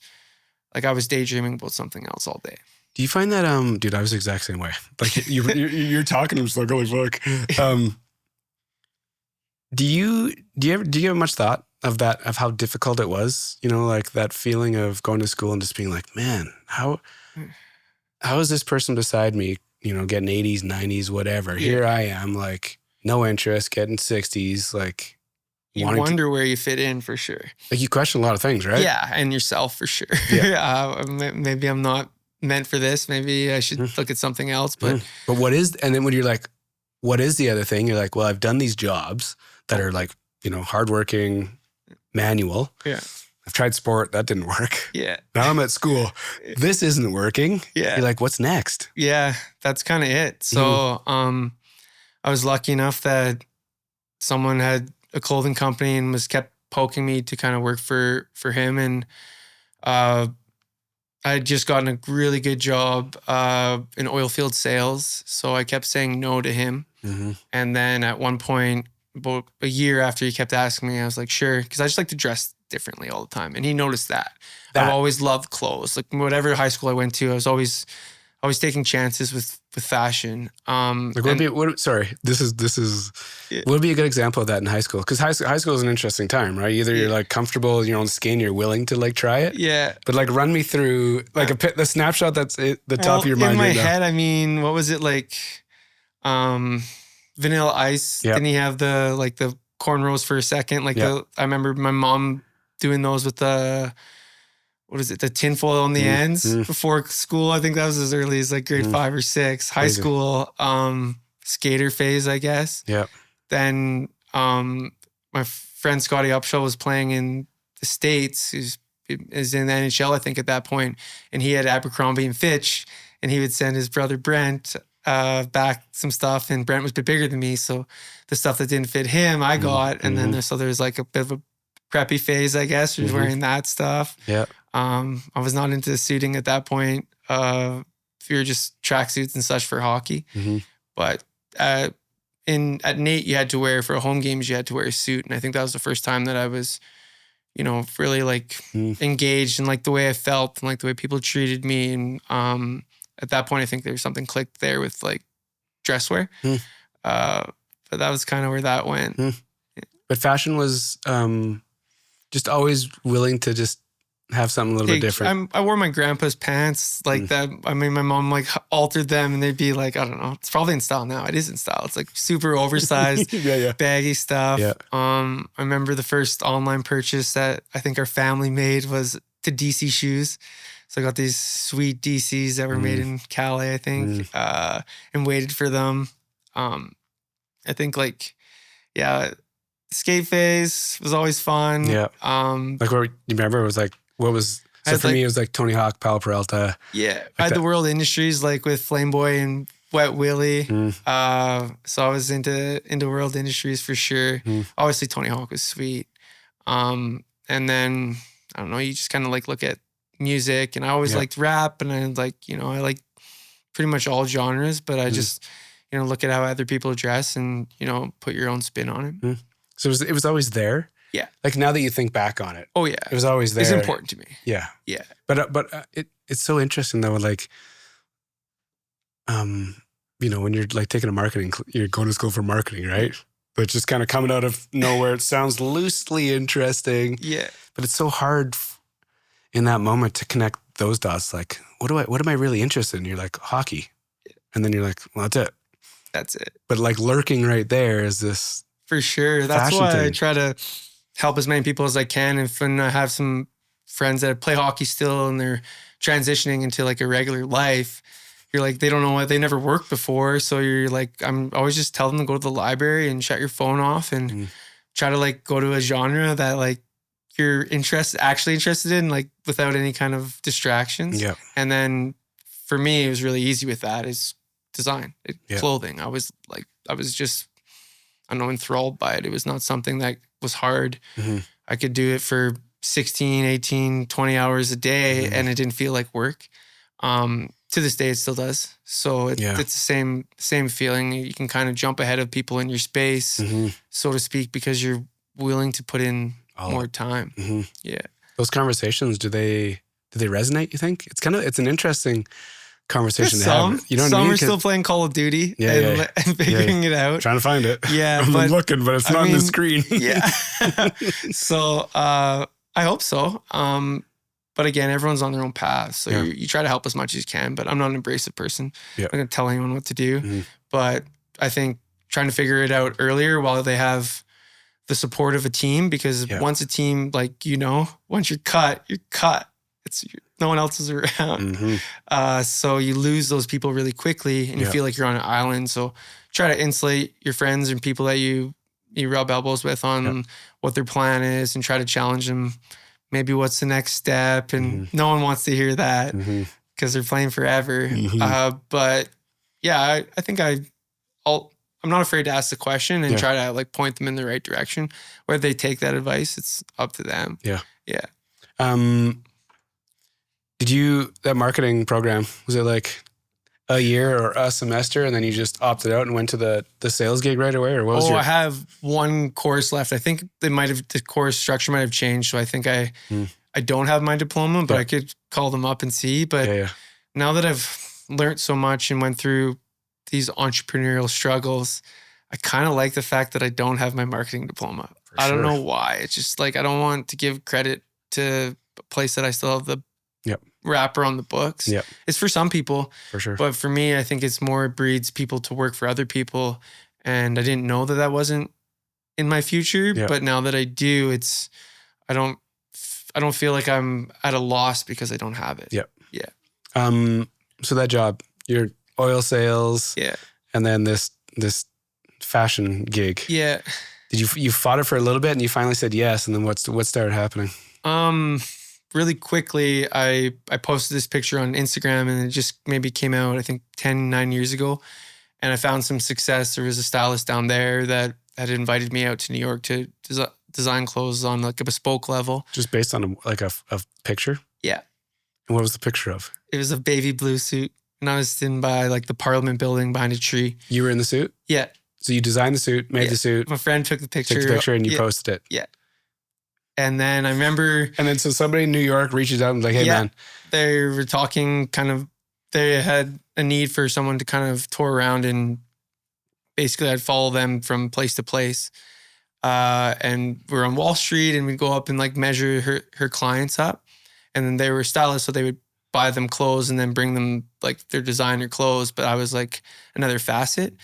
Speaker 1: like I was daydreaming about something else all day.
Speaker 2: Do you find that, dude, I was the exact same way. Like you're talking, I'm just like, holy fuck. Do you give much thought of that, of how difficult it was? Like that feeling of going to school and just being like, man, how is this person beside me, getting 80s, 90s, whatever. Here I am, like no interest, getting 60s, like
Speaker 1: you wonder where you fit in for sure.
Speaker 2: Like you question a lot of things, right?
Speaker 1: Yeah, and yourself for sure. Maybe I'm not meant for this. Maybe I should look at something else. But
Speaker 2: what is, and then when you're like, what is the other thing? You're like, well, I've done these jobs that are like, hardworking, manual.
Speaker 1: Yeah.
Speaker 2: I've tried sport. That didn't work.
Speaker 1: Yeah.
Speaker 2: Now I'm at school. This isn't working.
Speaker 1: Yeah.
Speaker 2: You're like, what's next?
Speaker 1: Yeah, that's kind of it. So I was lucky enough that someone had a clothing company and kept poking me to kind of work for him. And I had just gotten a really good job in oil field sales. So I kept saying no to him. And then at one point, about a year after he kept asking me, I was like, sure. Because I just like to dress differently all the time. And he noticed that. I've always loved clothes. Like whatever high school I went to, I was always taking chances with fashion.
Speaker 2: This is what would be a good example of that in high school? Because high school is an interesting time, right? Either you're like comfortable in your own skin, you're willing to like try it.
Speaker 1: Yeah.
Speaker 2: But like run me through like the snapshot that's the top of your mind.
Speaker 1: In my
Speaker 2: right
Speaker 1: head, I mean, what was it like? Vanilla Ice. Didn't he have the cornrows for a second? I remember my mom doing those with the tinfoil on the ends before school. I think that was as early as like grade 5 or 6. High school, skater phase, I guess.
Speaker 2: Yeah.
Speaker 1: Then my friend Scotty Upshaw was playing in the States. He is in the NHL, I think, at that point. And he had Abercrombie and Fitch, and he would send his brother Brent back some stuff. And Brent was a bit bigger than me, so the stuff that didn't fit him, I got. And then there's like a bit of a preppy phase, I guess. He was wearing that stuff. Yeah. I was not into suiting at that point. We were just tracksuits and such for hockey. But at Nate, you had to wear, for home games, you had to wear a suit. And I think that was the first time that I was, really like engaged in like the way I felt and like the way people treated me. And at that point, I think there was something clicked there with like dress wear. But that was kind of where that went.
Speaker 2: But fashion was just always willing to just have something a little bit different.
Speaker 1: I wore my grandpa's pants like that. I mean, my mom like altered them and they'd be like, I don't know, it's probably in style now. It is in style. It's like super oversized, baggy stuff. Yeah. I remember the first online purchase that I think our family made was to DC shoes. So I got these sweet DCs that were made in Calais, I think, and waited for them. I think skate phase was always fun.
Speaker 2: Yeah. Like what you remember? It was like, what was, so for me, it was like Tony Hawk, Palo Peralta.
Speaker 1: Yeah. I had the World Industries like with Flame Boy and Wet Willie. So I was into World Industries for sure. Obviously Tony Hawk was sweet. And then, I don't know, you just kind of like look at music, and I always liked rap, and I like, you know, I like pretty much all genres, but I just, you know, look at how other people dress and, you know, put your own spin on it.
Speaker 2: So it was always there? Yeah. Like now that you think back on it.
Speaker 1: Oh yeah.
Speaker 2: It was always there.
Speaker 1: It's important to me.
Speaker 2: Yeah.
Speaker 1: Yeah.
Speaker 2: But it's so interesting though, like, you know, when you're like taking a marketing, you're going to school for marketing, right? But just kind of coming out of nowhere, it sounds loosely interesting. Yeah. But it's so hard in that moment to connect those dots. Like, what am I really interested in? You're like, hockey. And then you're like, well, that's it.
Speaker 1: That's it.
Speaker 2: But like lurking right there is this. For
Speaker 1: sure. That's why I try to help as many people as I can. And when I have some friends that play hockey still and they're transitioning into like a regular life, you're like, they don't know what, they never worked before. So you're like, I'm always just tell them to go to the library and shut your phone off and try to like go to a genre that like you're actually interested in, like without any kind of distractions. Yeah. And then for me, it was really easy with that is design, clothing. I was just, I don't know, enthralled by it. It was not something that was hard. I could do it for 16, 18, 20 hours a day and it didn't feel like work. To this day, it still does. So it's the same feeling. You can kind of jump ahead of people in your space, so to speak, because you're willing to put in more time. Yeah.
Speaker 2: Those conversations, do they resonate, you think? It's an interesting conversation to have. You know what I mean?
Speaker 1: Some are still playing Call of Duty and figuring it out.
Speaker 2: Trying to find it.
Speaker 1: Yeah.
Speaker 2: I'm looking, but it's not on the screen.
Speaker 1: Yeah. So I hope so. But again, everyone's on their own path. So you try to help as much as you can, but I'm not an abrasive person. I'm not going to tell anyone what to do. But I think trying to figure it out earlier while they have the support of a team, because once a team, like, you know, once you're cut, no one else is around. So you lose those people really quickly and you feel like you're on an island. So try to insulate your friends and people that you rub elbows with on what their plan is and try to challenge them. Maybe what's the next step? And no one wants to hear that because they're playing forever. But yeah, I think I'm not afraid to ask the question and try to like point them in the right direction. Whether they take that advice, it's up to them. Yeah. Yeah.
Speaker 2: That marketing program, was it like a year or a semester and then you just opted out and went to the sales gig right away? Or what was
Speaker 1: I have one course left. I think the course structure might have changed. So I think I don't have my diploma, but I could call them up and see. But now that I've learned so much and went through these entrepreneurial struggles, I kind of like the fact that I don't have my marketing diploma. I don't know why. It's just like, I don't want to give credit to a place that I still have the wrapper on the books. Yep. It's for some people. For sure. But for me, I think it's more breeds people to work for other people. And I didn't know that wasn't in my future. But now that I do, I don't feel like I'm at a loss because I don't have it. Yeah.
Speaker 2: So that job, your oil sales. Yeah. And then this fashion gig. Yeah. Did you fought it for a little bit and you finally said yes? And then what started happening?
Speaker 1: Really quickly, I posted this picture on Instagram and it just maybe came out, I think 9 years ago. And I found some success. There was a stylist down there that had invited me out to New York to design clothes on like a bespoke level.
Speaker 2: Just based on a picture? Yeah. And what was the picture of?
Speaker 1: It was a baby blue suit. And I was sitting by like the Parliament building behind a tree.
Speaker 2: You were in the suit?
Speaker 1: Yeah.
Speaker 2: So you designed the suit, made the suit.
Speaker 1: My friend took the picture.
Speaker 2: And you posted it.
Speaker 1: Yeah. And then I remember...
Speaker 2: And then so somebody in New York reaches out and like, hey, man.
Speaker 1: They were talking they had a need for someone to kind of tour around and basically I'd follow them from place to place. And we're on Wall Street and we'd go up and like measure her clients up. And then they were stylists, so they would buy them clothes and then bring them like their designer clothes. But I was like another facet.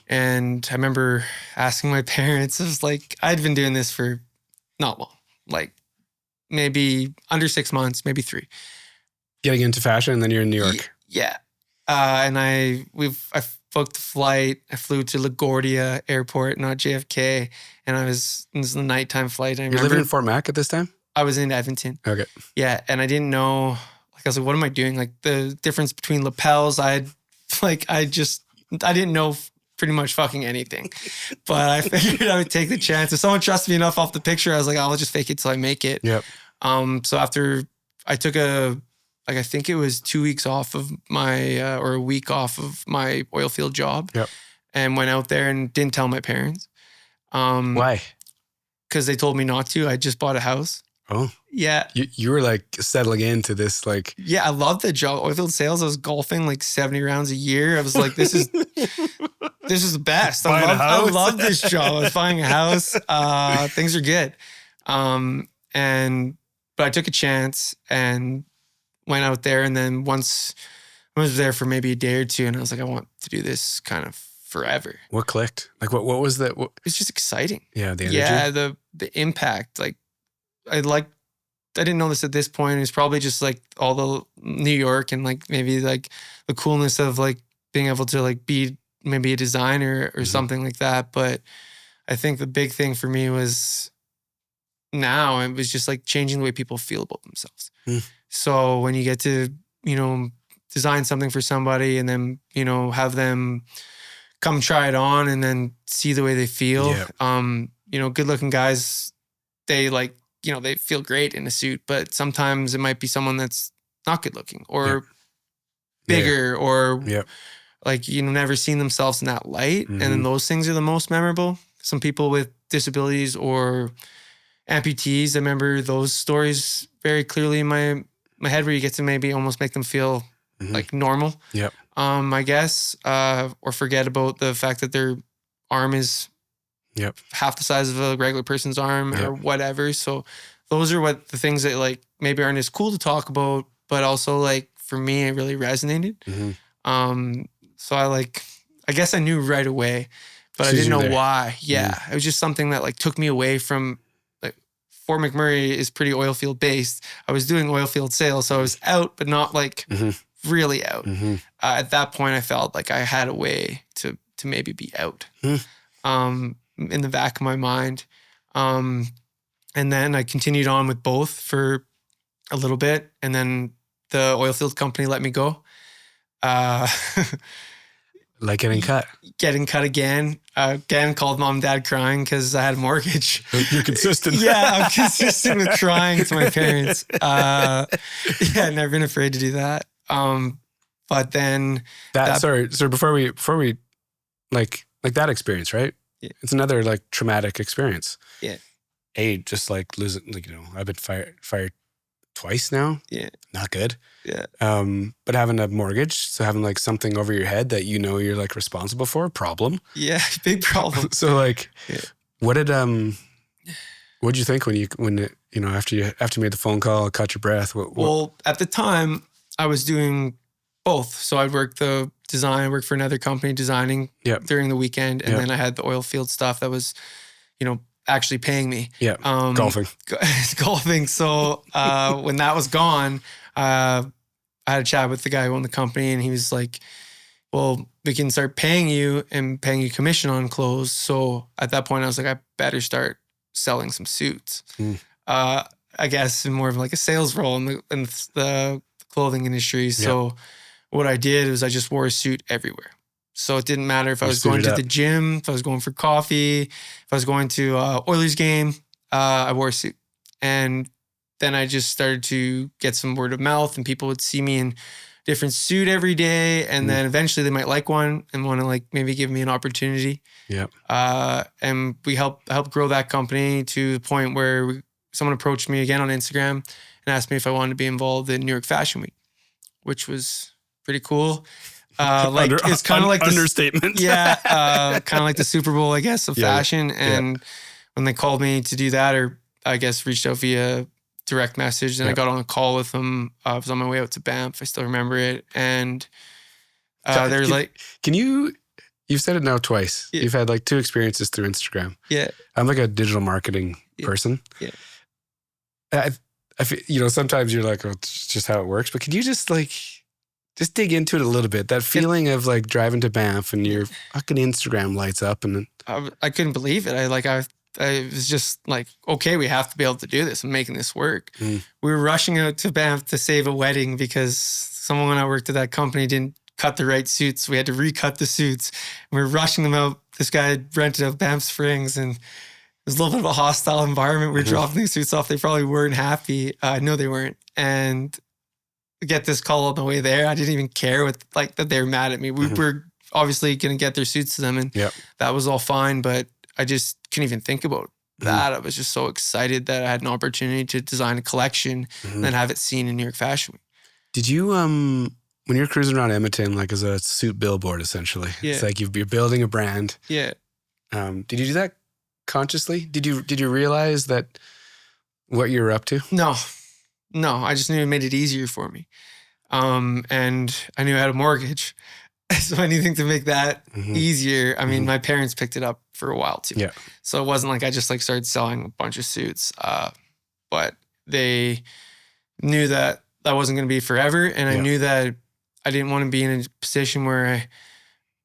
Speaker 1: And I remember asking my parents, I was like, I'd been doing this for not long. Like maybe under 6 months, maybe 3.
Speaker 2: Getting into fashion and then you're in New York.
Speaker 1: Yeah. And I booked a flight. I flew to LaGuardia Airport, not JFK. And this was a nighttime flight.
Speaker 2: You're living in Fort Mac at this time?
Speaker 1: I was in Edmonton.
Speaker 2: Okay.
Speaker 1: Yeah. And I didn't know, like, I was like, what am I doing? Like the difference between lapels, I didn't know pretty much fucking anything. But I figured I would take the chance. If someone trusted me enough off the picture, I was like, I'll just fake it till I make it.
Speaker 2: Yep.
Speaker 1: So after I took I think it was 2 weeks off of my, or a week off of my oil field job.
Speaker 2: Yep.
Speaker 1: And went out there and didn't tell my parents.
Speaker 2: Why?
Speaker 1: Because they told me not to. I just bought a house.
Speaker 2: Oh.
Speaker 1: Yeah.
Speaker 2: You were like settling into this like...
Speaker 1: Yeah, I loved the job. Oilfield sales, I was golfing like 70 rounds a year. I was like, this is the best. I love this job. I was buying a house. Things are good. But I took a chance and went out there. And then once I was there for maybe a day or two, and I was like, I want to do this kind of forever.
Speaker 2: What clicked? Like what was that?
Speaker 1: It's just exciting.
Speaker 2: Yeah, the energy.
Speaker 1: Yeah, the impact. Like I didn't know this at this point. It was probably just like all the New York and like maybe like the coolness of like being able to like be maybe a designer or something like that. But I think the big thing for me was now it was just like changing the way people feel about themselves. So when you get to, design something for somebody and then, have them come try it on and then see the way they feel. Yeah. Good looking guys, they like, they feel great in a suit, but sometimes it might be someone that's not good looking or bigger or like, never seen themselves in that light. And then those things are the most memorable. Some people with disabilities or amputees, I remember those stories very clearly in my head where you get to maybe almost make them feel like normal.
Speaker 2: Yep.
Speaker 1: I guess, or forget about the fact that their arm is half the size of a regular person's arm or whatever. So those are the things that like maybe aren't as cool to talk about, but also like for me, it really resonated. So I guess I knew right away, but I didn't know why. Yeah. It was just something that like took me away from like Fort McMurray is pretty oil field based. I was doing oil field sales, so I was out, but not like really out. At that point, I felt like I had a way to maybe be out in the back of my mind. And then I continued on with both for a little bit. And then the oil field company let me go.
Speaker 2: Like getting cut.
Speaker 1: Getting cut again. Again, called mom and dad crying because I had a mortgage.
Speaker 2: You're consistent.
Speaker 1: Yeah, I'm consistent with crying to my parents. Never been afraid to do that. But then
Speaker 2: sorry, before we like that experience, right? Yeah. It's another like traumatic experience.
Speaker 1: Yeah.
Speaker 2: Just like losing, like, I've been fired twice now.
Speaker 1: Yeah.
Speaker 2: Not good.
Speaker 1: Yeah.
Speaker 2: But having a mortgage, so having like something over your head that you're like responsible for, problem.
Speaker 1: Yeah, big problem.
Speaker 2: So like, what'd you think after you made the phone call, caught your breath?
Speaker 1: Well, at the time I was doing both. So I'd work the design, work for another company designing during the weekend. And then I had the oil field stuff that was, actually paying me.
Speaker 2: Yeah. Golfing.
Speaker 1: Golfing. So when that was gone, I had a chat with the guy who owned the company and he was like, well, we can start paying you and paying you commission on clothes. So at that point I was like, I better start selling some suits. I guess in more of like a sales role in the clothing industry. So what I did was I just wore a suit everywhere. So it didn't matter if I was going to the gym, if I was going for coffee, if I was going to Oilers game, I wore a suit. And then I just started to get some word of mouth and people would see me in different suit every day. And then eventually they might like one and want to like maybe give me an opportunity.
Speaker 2: Yeah.
Speaker 1: And we helped grow that company to the point where someone approached me again on Instagram and asked me if I wanted to be involved in New York Fashion Week, which was pretty cool. It's kind of like
Speaker 2: understatement.
Speaker 1: Kind of like the Super Bowl, I guess, of fashion. And when they called me to do that, or I guess reached out via direct message, and I got on a call with them. I was on my way out to Banff. I still remember it. And they're like,
Speaker 2: you've said it now twice. Yeah. You've had like 2 experiences through Instagram.
Speaker 1: Yeah.
Speaker 2: I'm like a digital marketing person.
Speaker 1: Yeah.
Speaker 2: I feel, sometimes you're like, oh, it's just how it works. But can you just like Just dig into it a little bit. That feeling of like driving to Banff and your fucking Instagram lights up, and then
Speaker 1: I couldn't believe it. I was just like, okay, we have to be able to do this. I'm making this work. We were rushing out to Banff to save a wedding because someone when I worked at that company didn't cut the right suits. We had to recut the suits. And we were rushing them out. This guy had rented out Banff Springs, and it was a little bit of a hostile environment. We were dropping these suits off. They probably weren't happy. I know they weren't. And get this call on the way there. I didn't even care that they were mad at me. We were obviously going to get their suits to them, and that was all fine, but I just couldn't even think about that. I was just so excited that I had an opportunity to design a collection and then have it seen in New York Fashion Week.
Speaker 2: Did you, when you're cruising around Edmonton, like as a suit billboard, essentially, it's like you're building a brand.
Speaker 1: Yeah.
Speaker 2: Did you do that consciously? Did you realize that what you're up to?
Speaker 1: No, I just knew it made it easier for me. And I knew I had a mortgage. So anything to make that easier. I mean, my parents picked it up for a while too.
Speaker 2: Yeah.
Speaker 1: So it wasn't like I just started selling a bunch of suits. But they knew that wasn't going to be forever. And I knew that I didn't want to be in a position where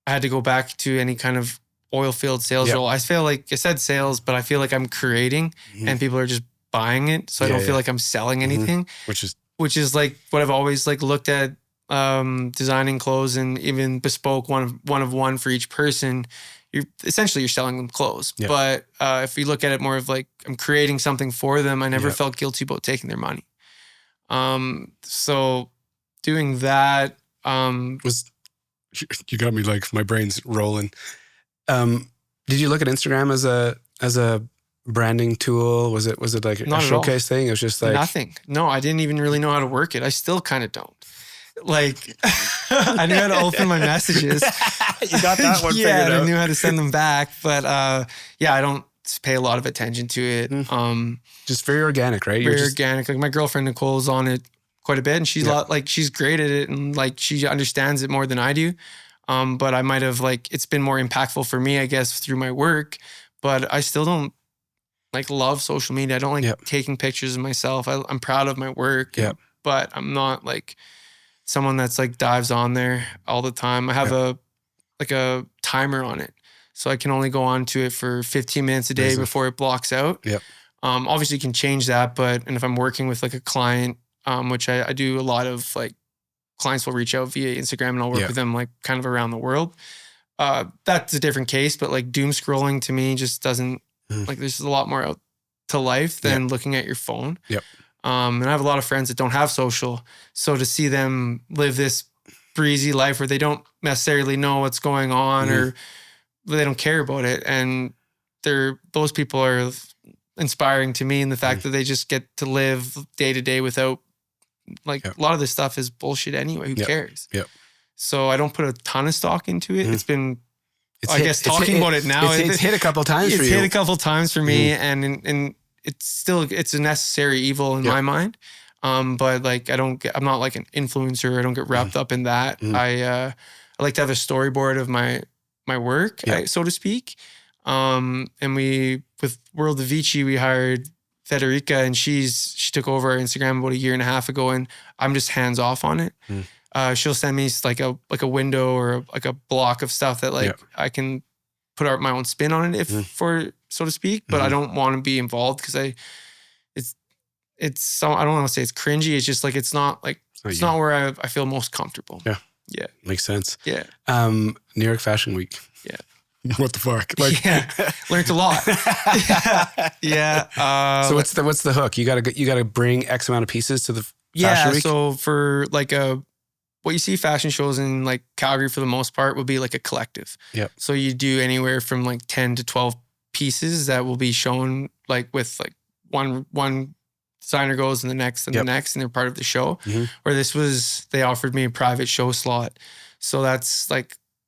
Speaker 1: I had to go back to any kind of oil field sales role. I feel like I said sales, but I feel like I'm creating and people are just buying it. So I don't feel like I'm selling anything, which is like what I've always looked at, designing clothes and even bespoke one of one for each person. You're selling them clothes. Yeah. But if you look at it more of like I'm creating something for them, I never felt guilty about taking their money. So doing that
Speaker 2: you got me like my brain's rolling. Did you look at Instagram as a branding tool? Was it like a showcase thing? It was just like
Speaker 1: nothing. No, I didn't even really know how to work it. I still kind of don't. Like I knew how to open my messages.
Speaker 2: You got that one figured out.
Speaker 1: I knew how to send them back, but I don't pay a lot of attention to it.
Speaker 2: Just very organic, right?
Speaker 1: Very organic. Like my girlfriend Nicole's on it quite a bit, and she's she's great at it, and like she understands it more than I do. But I might have it's been more impactful for me, I guess, through my work. But I still don't love social media. I don't taking pictures of myself. I'm proud of my work, but I'm not someone that's dives on there all the time. I have a timer on it, so I can only go on to it for 15 minutes a day before it blocks out. Obviously you can change that, and if I'm working with a client, which I do a lot of, clients will reach out via Instagram and I'll work with them kind of around the world. That's a different case, but doom scrolling to me just doesn't there's a lot more out to life than looking at your phone. And I have a lot of friends that don't have social. So to see them live this breezy life where they don't necessarily know what's going on or they don't care about it. And those people are inspiring to me in the fact that they just get to live day to day without a lot of this stuff is bullshit anyway. Who cares? So I don't put a ton of stock into it. It's been, talking about it now.
Speaker 2: It's hit a couple times for you.
Speaker 1: It's hit a couple times for me. And it's a necessary evil in my mind. But I'm not like an influencer. I don't get wrapped up in that. I like to have a storyboard of my work, so to speak. And with World Of Vici, we hired Federica, and she took over our Instagram about a year and a half ago, and I'm just hands off on it. She'll send me a window or a block of stuff that I can put out my own spin on it so to speak, but I don't want to be involved because I don't want to say it's cringy. It's just it's not where I feel most comfortable. Yeah.
Speaker 2: Makes sense.
Speaker 1: Yeah.
Speaker 2: New York Fashion Week.
Speaker 1: Yeah.
Speaker 2: What the fuck?
Speaker 1: Learned a lot. Yeah.
Speaker 2: So what's the hook? You gotta bring X amount of pieces to the Fashion Week?
Speaker 1: So for what you see fashion shows in Calgary for the most part will be a collective. So you do anywhere from 10 to 12 pieces that will be shown with one designer goes and the next and the next, and they're part of the show. Or they offered me a private show slot. So that's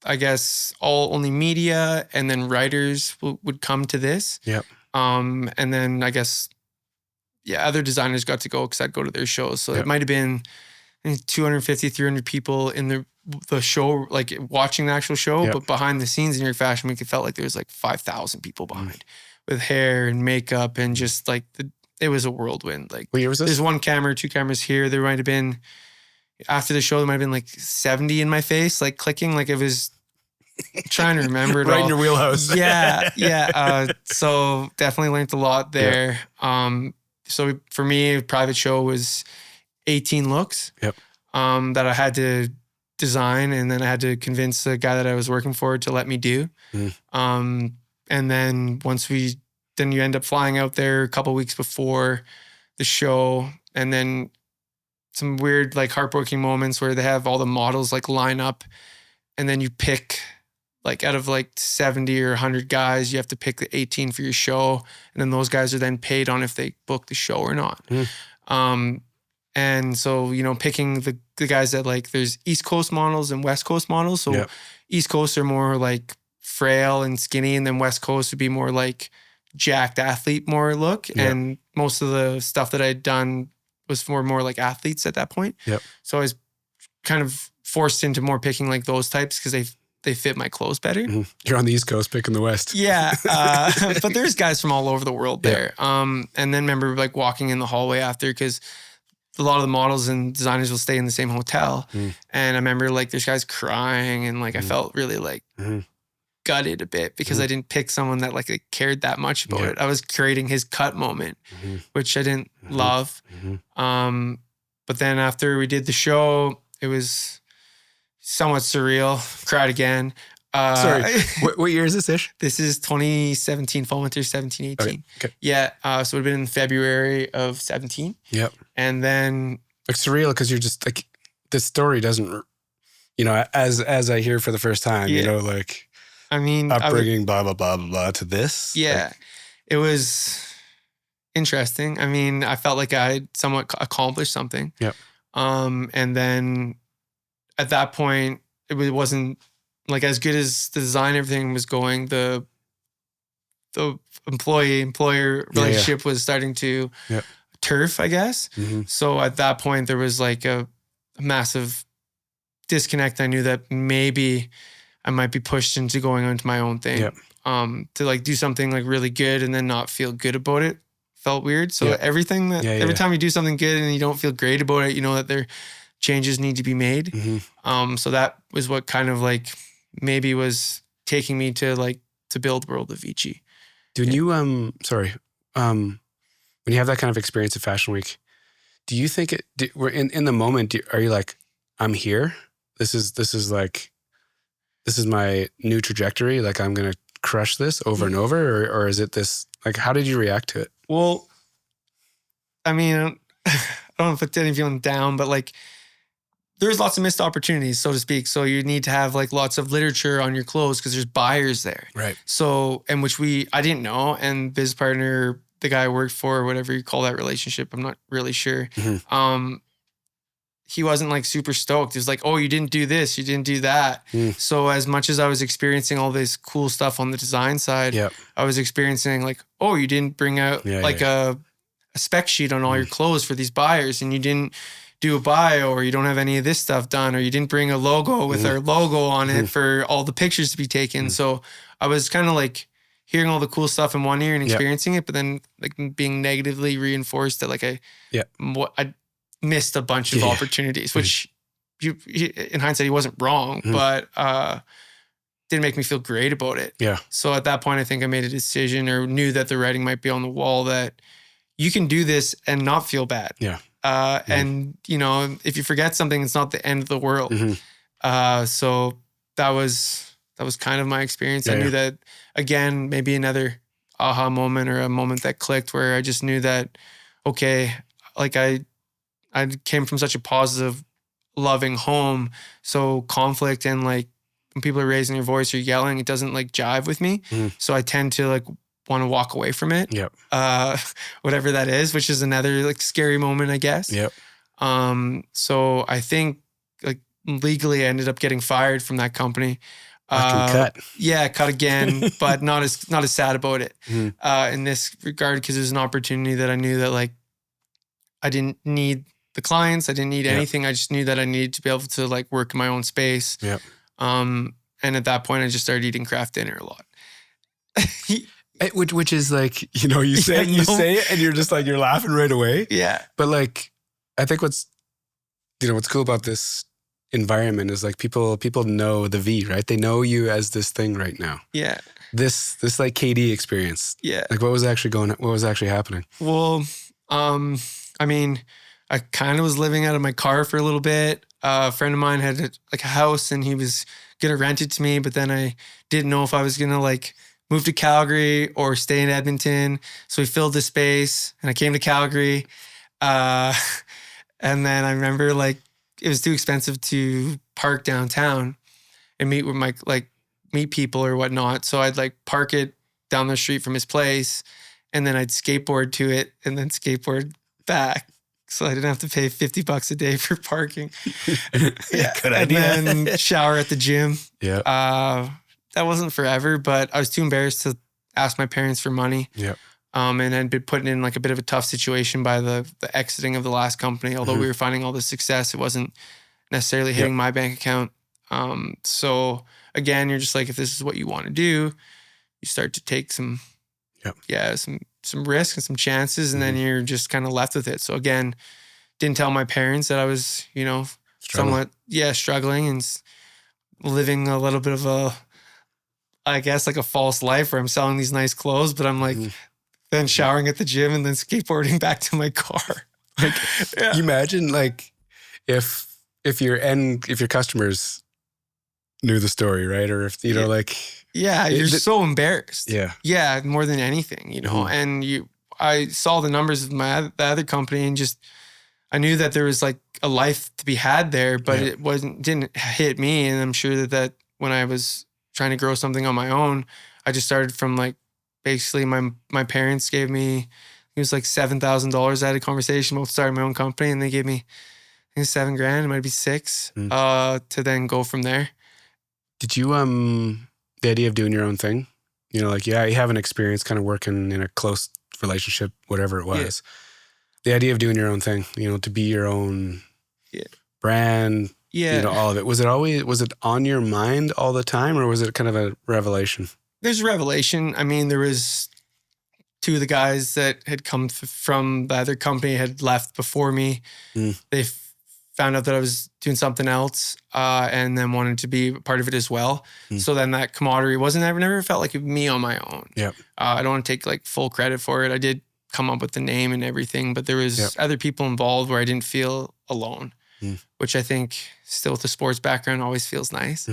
Speaker 1: I guess only media and then writers would come to this. And then I guess, other designers got to go because I'd go to their shows. So it might've been 250, 300 people in the show, watching the actual show, but behind the scenes in New York Fashion Week, it felt like there was 5,000 people behind with hair and makeup and just it was a whirlwind.
Speaker 2: What year was this?
Speaker 1: There's one camera, two cameras here. There might've been, after the show, there might have been like 70 in my face, like clicking, like it was trying to remember it
Speaker 2: right
Speaker 1: all.
Speaker 2: in your wheelhouse.
Speaker 1: Yeah. So definitely learned a lot there. So for me, a private show was 18 looks that I had to design, and then I had to convince the guy that I was working for to let me do. And then then you end up flying out there a couple of weeks before the show, and then some weird like heartbreaking moments where they have all the models like line up, and then you pick like out of like 70 or 100 guys, you have to pick the 18 for your show, and then those guys are then paid on if they book the show or not. And so, you know, picking the guys that like, there's East Coast models and West Coast models. So East Coast are more like frail and skinny, and then West Coast would be more like jacked athlete more look. And most of the stuff that I'd done was for more like athletes at that point. So I was kind of forced into more picking like those types because they fit my clothes better.
Speaker 2: You're on the East Coast picking the West.
Speaker 1: But there's guys from all over the world there. And then remember like walking in the hallway after, because a lot of the models and designers will stay in the same hotel. And I remember like there's guys crying, and like I felt really like gutted a bit because I didn't pick someone that like cared that much about it. I was creating his cut moment, which I didn't love. But then after we did the show, it was somewhat surreal. Cried again.
Speaker 2: Sorry, what year is this ish?
Speaker 1: This is 2017, fall winter 17, 18.
Speaker 2: Okay.
Speaker 1: Yeah. So it would have been in February of 17. And then
Speaker 2: like surreal because you're just like, this story doesn't, you know, as I hear for the first time, you know, like,
Speaker 1: I mean,
Speaker 2: upbringing, blah, blah, blah, blah, blah, to this.
Speaker 1: Yeah. It was interesting. I mean, I felt like I had somewhat accomplished something. And then at that point, it wasn't like as good as the design, everything was going. The employee-employer relationship was starting to turf, I guess. So at that point, there was like a massive disconnect. I knew that maybe I might be pushed into going onto my own thing. To like do something like really good and then not feel good about it felt weird. So every time you do something good and you don't feel great about it, you know that there changes need to be made. So that was what kind of like maybe was taking me to build World of Vici.
Speaker 2: Do you when you have that kind of experience at Fashion Week, do you think in the moment, are you like, I'm here? This is my new trajectory. Like I'm going to crush this over and over, or is it this, like, how did you react to it?
Speaker 1: Well, I mean, I don't know if it's any feeling down, but like there's lots of missed opportunities, so to speak. So you need to have like lots of literature on your clothes because there's buyers there. Right. So, and which I didn't know. And biz partner, the guy I worked for, whatever you call that relationship, I'm not really sure. He wasn't like super stoked. He was like, oh, you didn't do this, you didn't do that. So as much as I was experiencing all this cool stuff on the design side, I was experiencing like, oh, you didn't bring out a spec sheet on all your clothes for these buyers, and you didn't do a bio, or you don't have any of this stuff done, or you didn't bring a logo with our logo on it for all the pictures to be taken. So I was kind of like hearing all the cool stuff in one ear and experiencing it, but then like being negatively reinforced that like I missed a bunch of opportunities, which you in hindsight, he wasn't wrong, but didn't make me feel great about it. So at that point, I think I made a decision, or knew that the writing might be on the wall, that you can do this and not feel bad. And you know, if you forget something, it's not the end of the world. So that was kind of my experience. I knew that, again, maybe another aha moment, or a moment that clicked, where I just knew that, okay, like I came from such a positive, loving home. So conflict and like when people are raising their voice or yelling, it doesn't like jive with me. So I tend to like want to walk away from it. Whatever that is, which is another like scary moment, I guess. So I think like legally I ended up getting fired from that company.
Speaker 2: Cut.
Speaker 1: Yeah, cut again, but not as sad about it in this regard, because it was an opportunity that I knew that like I didn't need the clients, I didn't need anything. I just knew that I needed to be able to like work in my own space. And at that point, I just started eating craft dinner a lot.
Speaker 2: Which is like, you know, you say it and you're just like, you're laughing right away. But like, I think what's cool about this environment is like people know the V, right? They know you as this thing right now.
Speaker 1: Yeah.
Speaker 2: This like KD experience.
Speaker 1: Yeah.
Speaker 2: Like what was actually happening?
Speaker 1: Well, I mean, I kind of was living out of my car for a little bit. A friend of mine had a house and he was going to rent it to me, but then I didn't know if I was going to like move to Calgary or stay in Edmonton. So we filled the space and I came to Calgary. And then I remember like it was too expensive to park downtown and meet with meet people or whatnot. So I'd like park it down the street from his place and then I'd skateboard to it and then skateboard back. So I didn't have to pay $50 a day for parking.
Speaker 2: Yeah, good idea.
Speaker 1: And then shower at the gym.
Speaker 2: Yeah.
Speaker 1: That wasn't forever, but I was too embarrassed to ask my parents for money.
Speaker 2: Yeah.
Speaker 1: And I'd been put in like a bit of a tough situation by the exiting of the last company. Although we were finding all the success, it wasn't necessarily hitting my bank account. So again, you're just like, if this is what you want to do, you start to take some risks and some chances, and then you're just kind of left with it. So again, didn't tell my parents that I was, somewhat struggling and living a little bit of a, I guess like a false life where I'm selling these nice clothes, but I'm like then showering at the gym and then skateboarding back to my car.
Speaker 2: Like, you imagine like if your customers knew the story, right? Or if
Speaker 1: you're so embarrassed.
Speaker 2: Yeah,
Speaker 1: more than anything, And I saw the numbers of the other company and just I knew that there was like a life to be had there, but it didn't hit me. And I'm sure that when I was trying to grow something on my own, I just started from like basically my parents gave me, it was like $7,000. I had a conversation about starting my own company and they gave me, I think $7,000, it might be $6,000, to then go from there.
Speaker 2: Did you, the idea of doing your own thing, you have an experience kind of working in a close relationship, whatever it was. Yeah. The idea of doing your own thing, to be your own brand, all of it. Was it on your mind all the time or was it kind of a revelation?
Speaker 1: There's a revelation. I mean, there was two of the guys that had come from the other company had left before me. They found out that I was doing something else and then wanted to be a part of it as well. So then that camaraderie never felt like me on my own.
Speaker 2: Yeah.
Speaker 1: I don't want to take like full credit for it. I did come up with the name and everything, but there was other people involved where I didn't feel alone, which I think still with the sports background always feels nice.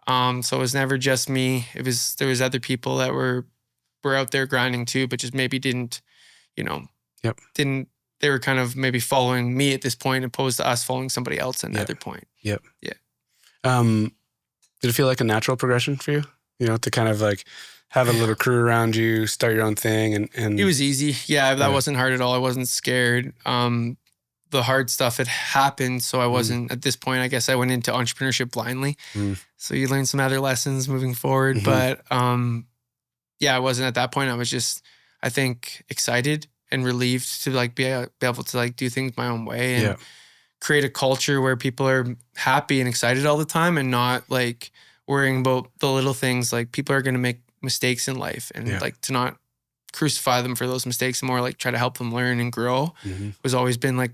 Speaker 1: So it was never just me. There was other people that were out there grinding too, but just maybe didn't, they were kind of maybe following me at this point opposed to us following somebody else at another point.
Speaker 2: Yep.
Speaker 1: Yeah.
Speaker 2: Did it feel like a natural progression for you? To kind of like have a little crew around you, start your own thing and
Speaker 1: it was easy. Yeah, that wasn't hard at all. I wasn't scared. The hard stuff had happened. So I wasn't at this point, I guess I went into entrepreneurship blindly. So you learn some other lessons moving forward. But I wasn't at that point. I was just, I think, excited and relieved to like be able to like do things my own way and create a culture where people are happy and excited all the time and not like worrying about the little things. Like people are going to make mistakes in life and like to not crucify them for those mistakes and more like try to help them learn and grow was always been like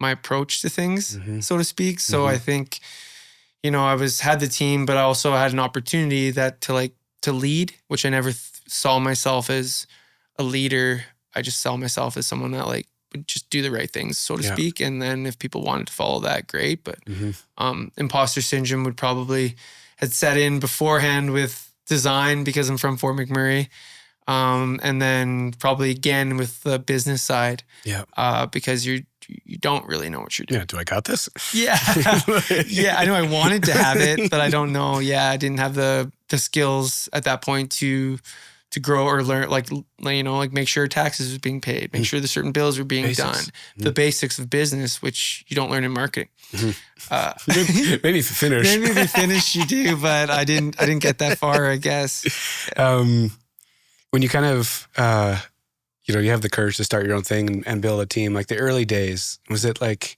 Speaker 1: my approach to things, so to speak. So I think, I had the team, but I also had an opportunity to lead, which I never saw myself as a leader. I just saw myself as someone that like would just do the right things, so to speak. And then if people wanted to follow that, great. But imposter syndrome would probably had set in beforehand with design because I'm from Fort McMurray. And then probably again with the business side. Because you don't really know what you're doing.
Speaker 2: Yeah, do I got this?
Speaker 1: Yeah. I know I wanted to have it, but I don't know. I didn't have the skills at that point to grow or learn, like make sure taxes was being paid, make sure the certain bills were being done. The basics of business, which you don't learn in marketing.
Speaker 2: Maybe if you finish.
Speaker 1: Maybe if you finish, you do, but I didn't get that far, I guess.
Speaker 2: When you kind of, you have the courage to start your own thing and build a team, like the early days, was it like,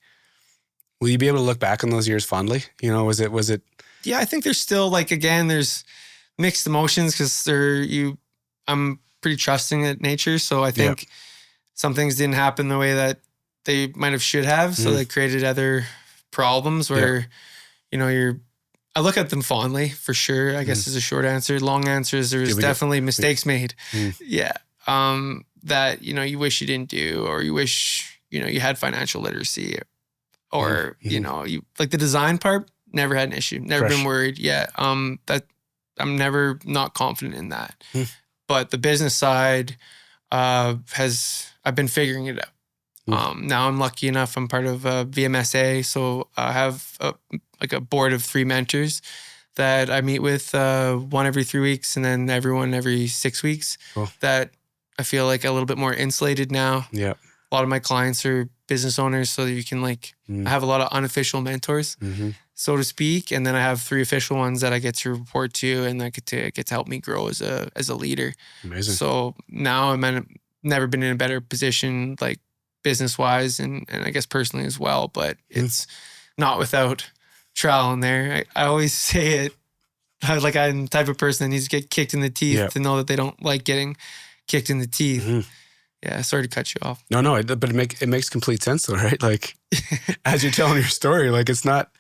Speaker 2: will you be able to look back on those years fondly? Was it?
Speaker 1: Yeah, I think there's still like, again, there's mixed emotions because I'm pretty trusting at nature. So I think some things didn't happen the way that they might have should have. So they created other problems where, I look at them fondly for sure, I guess is a short answer. Long answer is there's definitely mistakes made. Yeah. That, you wish you didn't do, or you wish, you had financial literacy, or, you like the design part, never had an issue, never been worried. Yeah. That I'm never not confident in that. But the business side, I've been figuring it out. Now I'm lucky enough, I'm part of VMSA. So I have a board of 3 mentors that I meet with one every 3 weeks, and then everyone every 6 weeks.
Speaker 2: Cool.
Speaker 1: That I feel like a little bit more insulated now.
Speaker 2: Yeah.
Speaker 1: A lot of my clients are business owners, so you can I have a lot of unofficial mentors, so to speak. And then I have 3 official ones that I get to report to, and that get to help me grow as a leader.
Speaker 2: Amazing.
Speaker 1: So now never been in a better position, like business wise, and I guess personally as well, but it's not without trial in there. I always say it, like I'm the type of person that needs to get kicked in the teeth to know that they don't like getting kicked in the teeth. Yeah, sorry to cut you off.
Speaker 2: No, but it makes complete sense though, right? Like as you're telling your story, like it's not,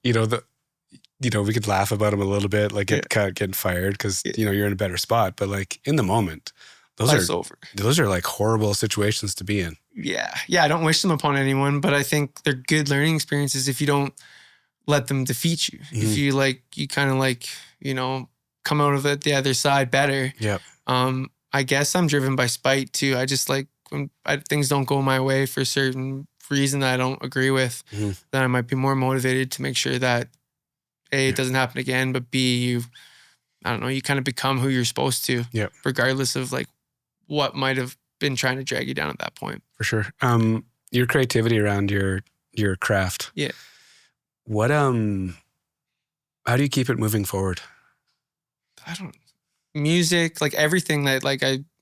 Speaker 2: we could laugh about him a little bit, like getting fired because you're in a better spot, but like in the moment, those are like horrible situations to be in. Yeah,
Speaker 1: I don't wish them upon anyone, but I think they're good learning experiences if you don't let them defeat you. If you kind of come out of it the other side better.
Speaker 2: Yeah.
Speaker 1: I guess I'm driven by spite too. I just like when things don't go my way for a certain reason that I don't agree with, then I might be more motivated to make sure that A, it doesn't happen again, but B, you kind of become who you're supposed to, regardless of like what might have been trying to drag you down at that point.
Speaker 2: For sure. Your creativity around your craft.
Speaker 1: Yeah.
Speaker 2: What, how do you keep it moving forward?
Speaker 1: Music, like everything that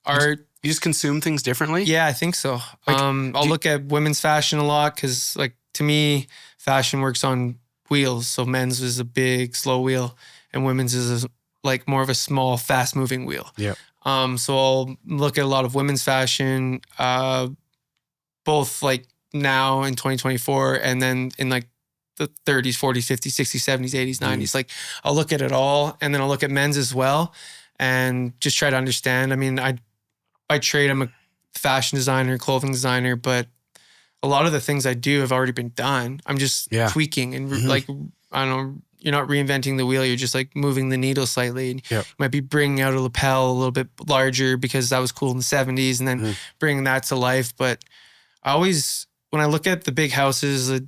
Speaker 1: art.
Speaker 2: You just consume things differently?
Speaker 1: Yeah, I think so. I'll look at women's fashion a lot because like to me, fashion works on wheels. So men's is a big slow wheel and women's is like more of a small, fast moving wheel.
Speaker 2: Yeah.
Speaker 1: So I'll look at a lot of women's fashion, both like now in 2024 and then in like the 30s, 40s, 50s, 60s, 70s, 80s, 90s. Like I'll look at it all, and then I'll look at men's as well and just try to understand. I mean, by trade, I'm a fashion designer, clothing designer, but a lot of the things I do have already been done. I'm just tweaking and like, I don't know, you're not reinventing the wheel. You're just like moving the needle slightly. And you might be bringing out a lapel a little bit larger because that was cool in the 70s and then bringing that to life. But I always, when I look at the big houses, the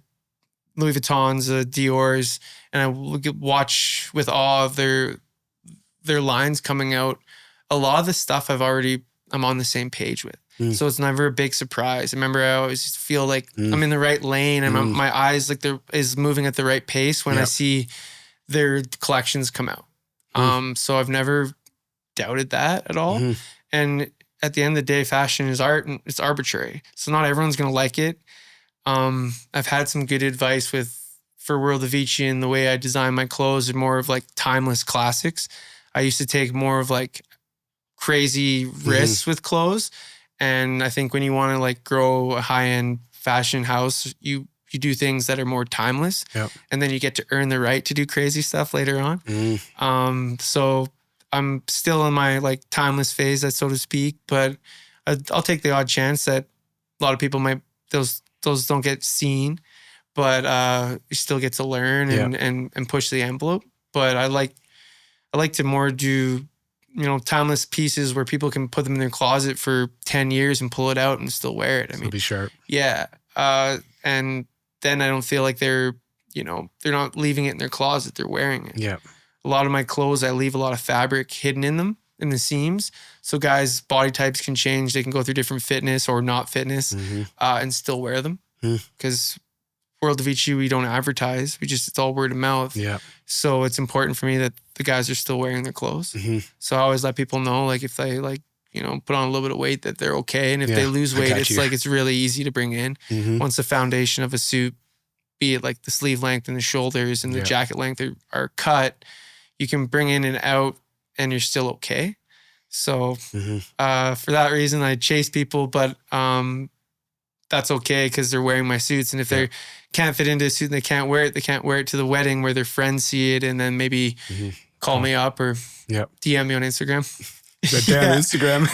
Speaker 1: Louis Vuittons, the Dior's, and I watch with awe of their lines coming out, a lot of the stuff I'm on the same page with. So it's never a big surprise. I remember I always feel like I'm in the right lane and my eyes is moving at the right pace when I see their collections come out. So I've never doubted that at all. And at the end of the day, fashion is art and it's arbitrary. So not everyone's going to like it. I've had some good advice for World Of Vici, and the way I design my clothes are more of like timeless classics. I used to take more of like crazy risks with clothes. And I think when you want to like grow a high-end fashion house, you do things that are more timeless. And then you get to earn the right to do crazy stuff later on. So I'm still in my like timeless phase, so to speak, but I'll take the odd chance that a lot of people those don't get seen, but you still get to learn and push the envelope. But I like to more do, timeless pieces where people can put them in their closet for 10 years and pull it out and still wear it. I mean,
Speaker 2: be sharp.
Speaker 1: Yeah. And then I don't feel like they're not leaving it in their closet. They're wearing it.
Speaker 2: Yeah.
Speaker 1: A lot of my clothes, I leave a lot of fabric hidden in them, in the seams. So guys' body types can change. They can go through different fitness or not fitness and still wear them. Because World Of Vici, we don't advertise. It's all word of mouth.
Speaker 2: Yeah.
Speaker 1: So it's important for me that the guys are still wearing their clothes. So I always let people know, like if they put on a little bit of weight, that they're okay. And if they lose weight, it's really easy to bring in. Once the foundation of a suit, be it like the sleeve length and the shoulders and the jacket length are cut, you can bring in and out and you're still okay. So for that reason, I chase people, but that's okay because they're wearing my suits. And if they're can't fit into a suit and they can't wear it. They can't wear it to the wedding where their friends see it and then maybe call me up or DM me on Instagram.
Speaker 2: That damn Instagram.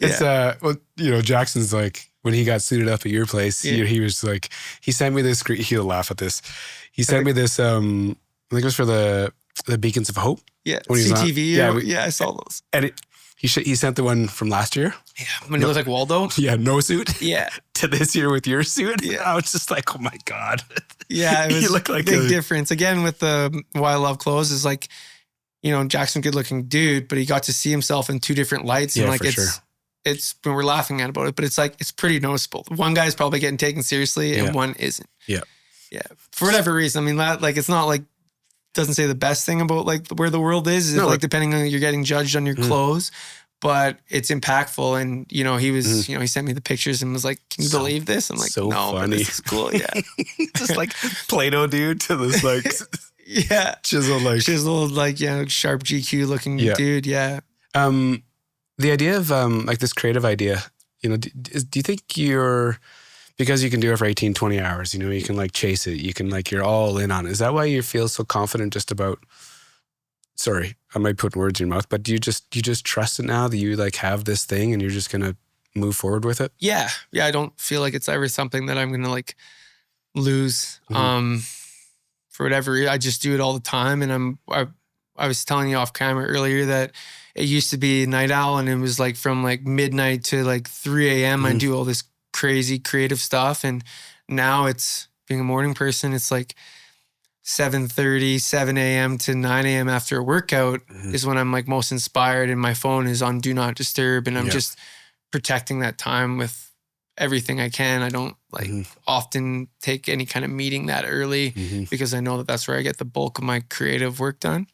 Speaker 2: It's well, you know, Jackson's like, when he got suited up at your place, he was like, he sent me this. He'll laugh at this. He sent me this. I think it was for the Beacons of Hope.
Speaker 1: Yeah,
Speaker 2: when
Speaker 1: CTV. I saw those.
Speaker 2: And he sent the one from last year.
Speaker 1: Yeah, when he looked like Waldo.
Speaker 2: Yeah, no suit.
Speaker 1: Yeah.
Speaker 2: To this year with your suit.
Speaker 1: Yeah.
Speaker 2: I was just like, oh my God.
Speaker 1: Yeah, it was
Speaker 2: you look like
Speaker 1: a big difference. Again, with the why I love clothes is like, you know, Jackson, good looking dude, but he got to see himself in two different lights. And like it's when we're laughing about it, but it's like, it's pretty noticeable. One guy's probably getting taken seriously and one isn't. Yeah. Yeah. For whatever reason. I mean, like, it's not like, doesn't say the best thing about like where the world is. It's like, depending on, you're getting judged on your clothes, but it's impactful. And, you know, he was, you know, he sent me the pictures and was like, can you believe this? I'm like, so no, funny. But this is cool. Yeah.
Speaker 2: Just like Play-Doh dude to this like, chiseled like,
Speaker 1: sharp GQ looking dude. Yeah.
Speaker 2: The idea of like this creative idea, you know, do you think because you can do it for 18, 20 hours, you know, you can like chase it, you can like, you're all in on it. Is that why you feel so confident just about, sorry, I might put words in your mouth, but do you just trust it now that you like have this thing and you're just going to move forward with it? Yeah.
Speaker 1: Yeah. I don't feel like it's ever something that I'm going to like lose. For whatever reason, I just do it all the time. And I was telling you off camera earlier that it used to be night owl and it was like from like midnight to like 3 a.m. I do all this crazy creative stuff. And now it's being a morning person. It's like 7:30, 7 a.m. to 9 a.m. after a workout is when I'm like most inspired and my phone is on do not disturb. And I'm just protecting that time with everything I can. I don't like often take any kind of meeting that early because I know that that's where I get the bulk of my creative work done.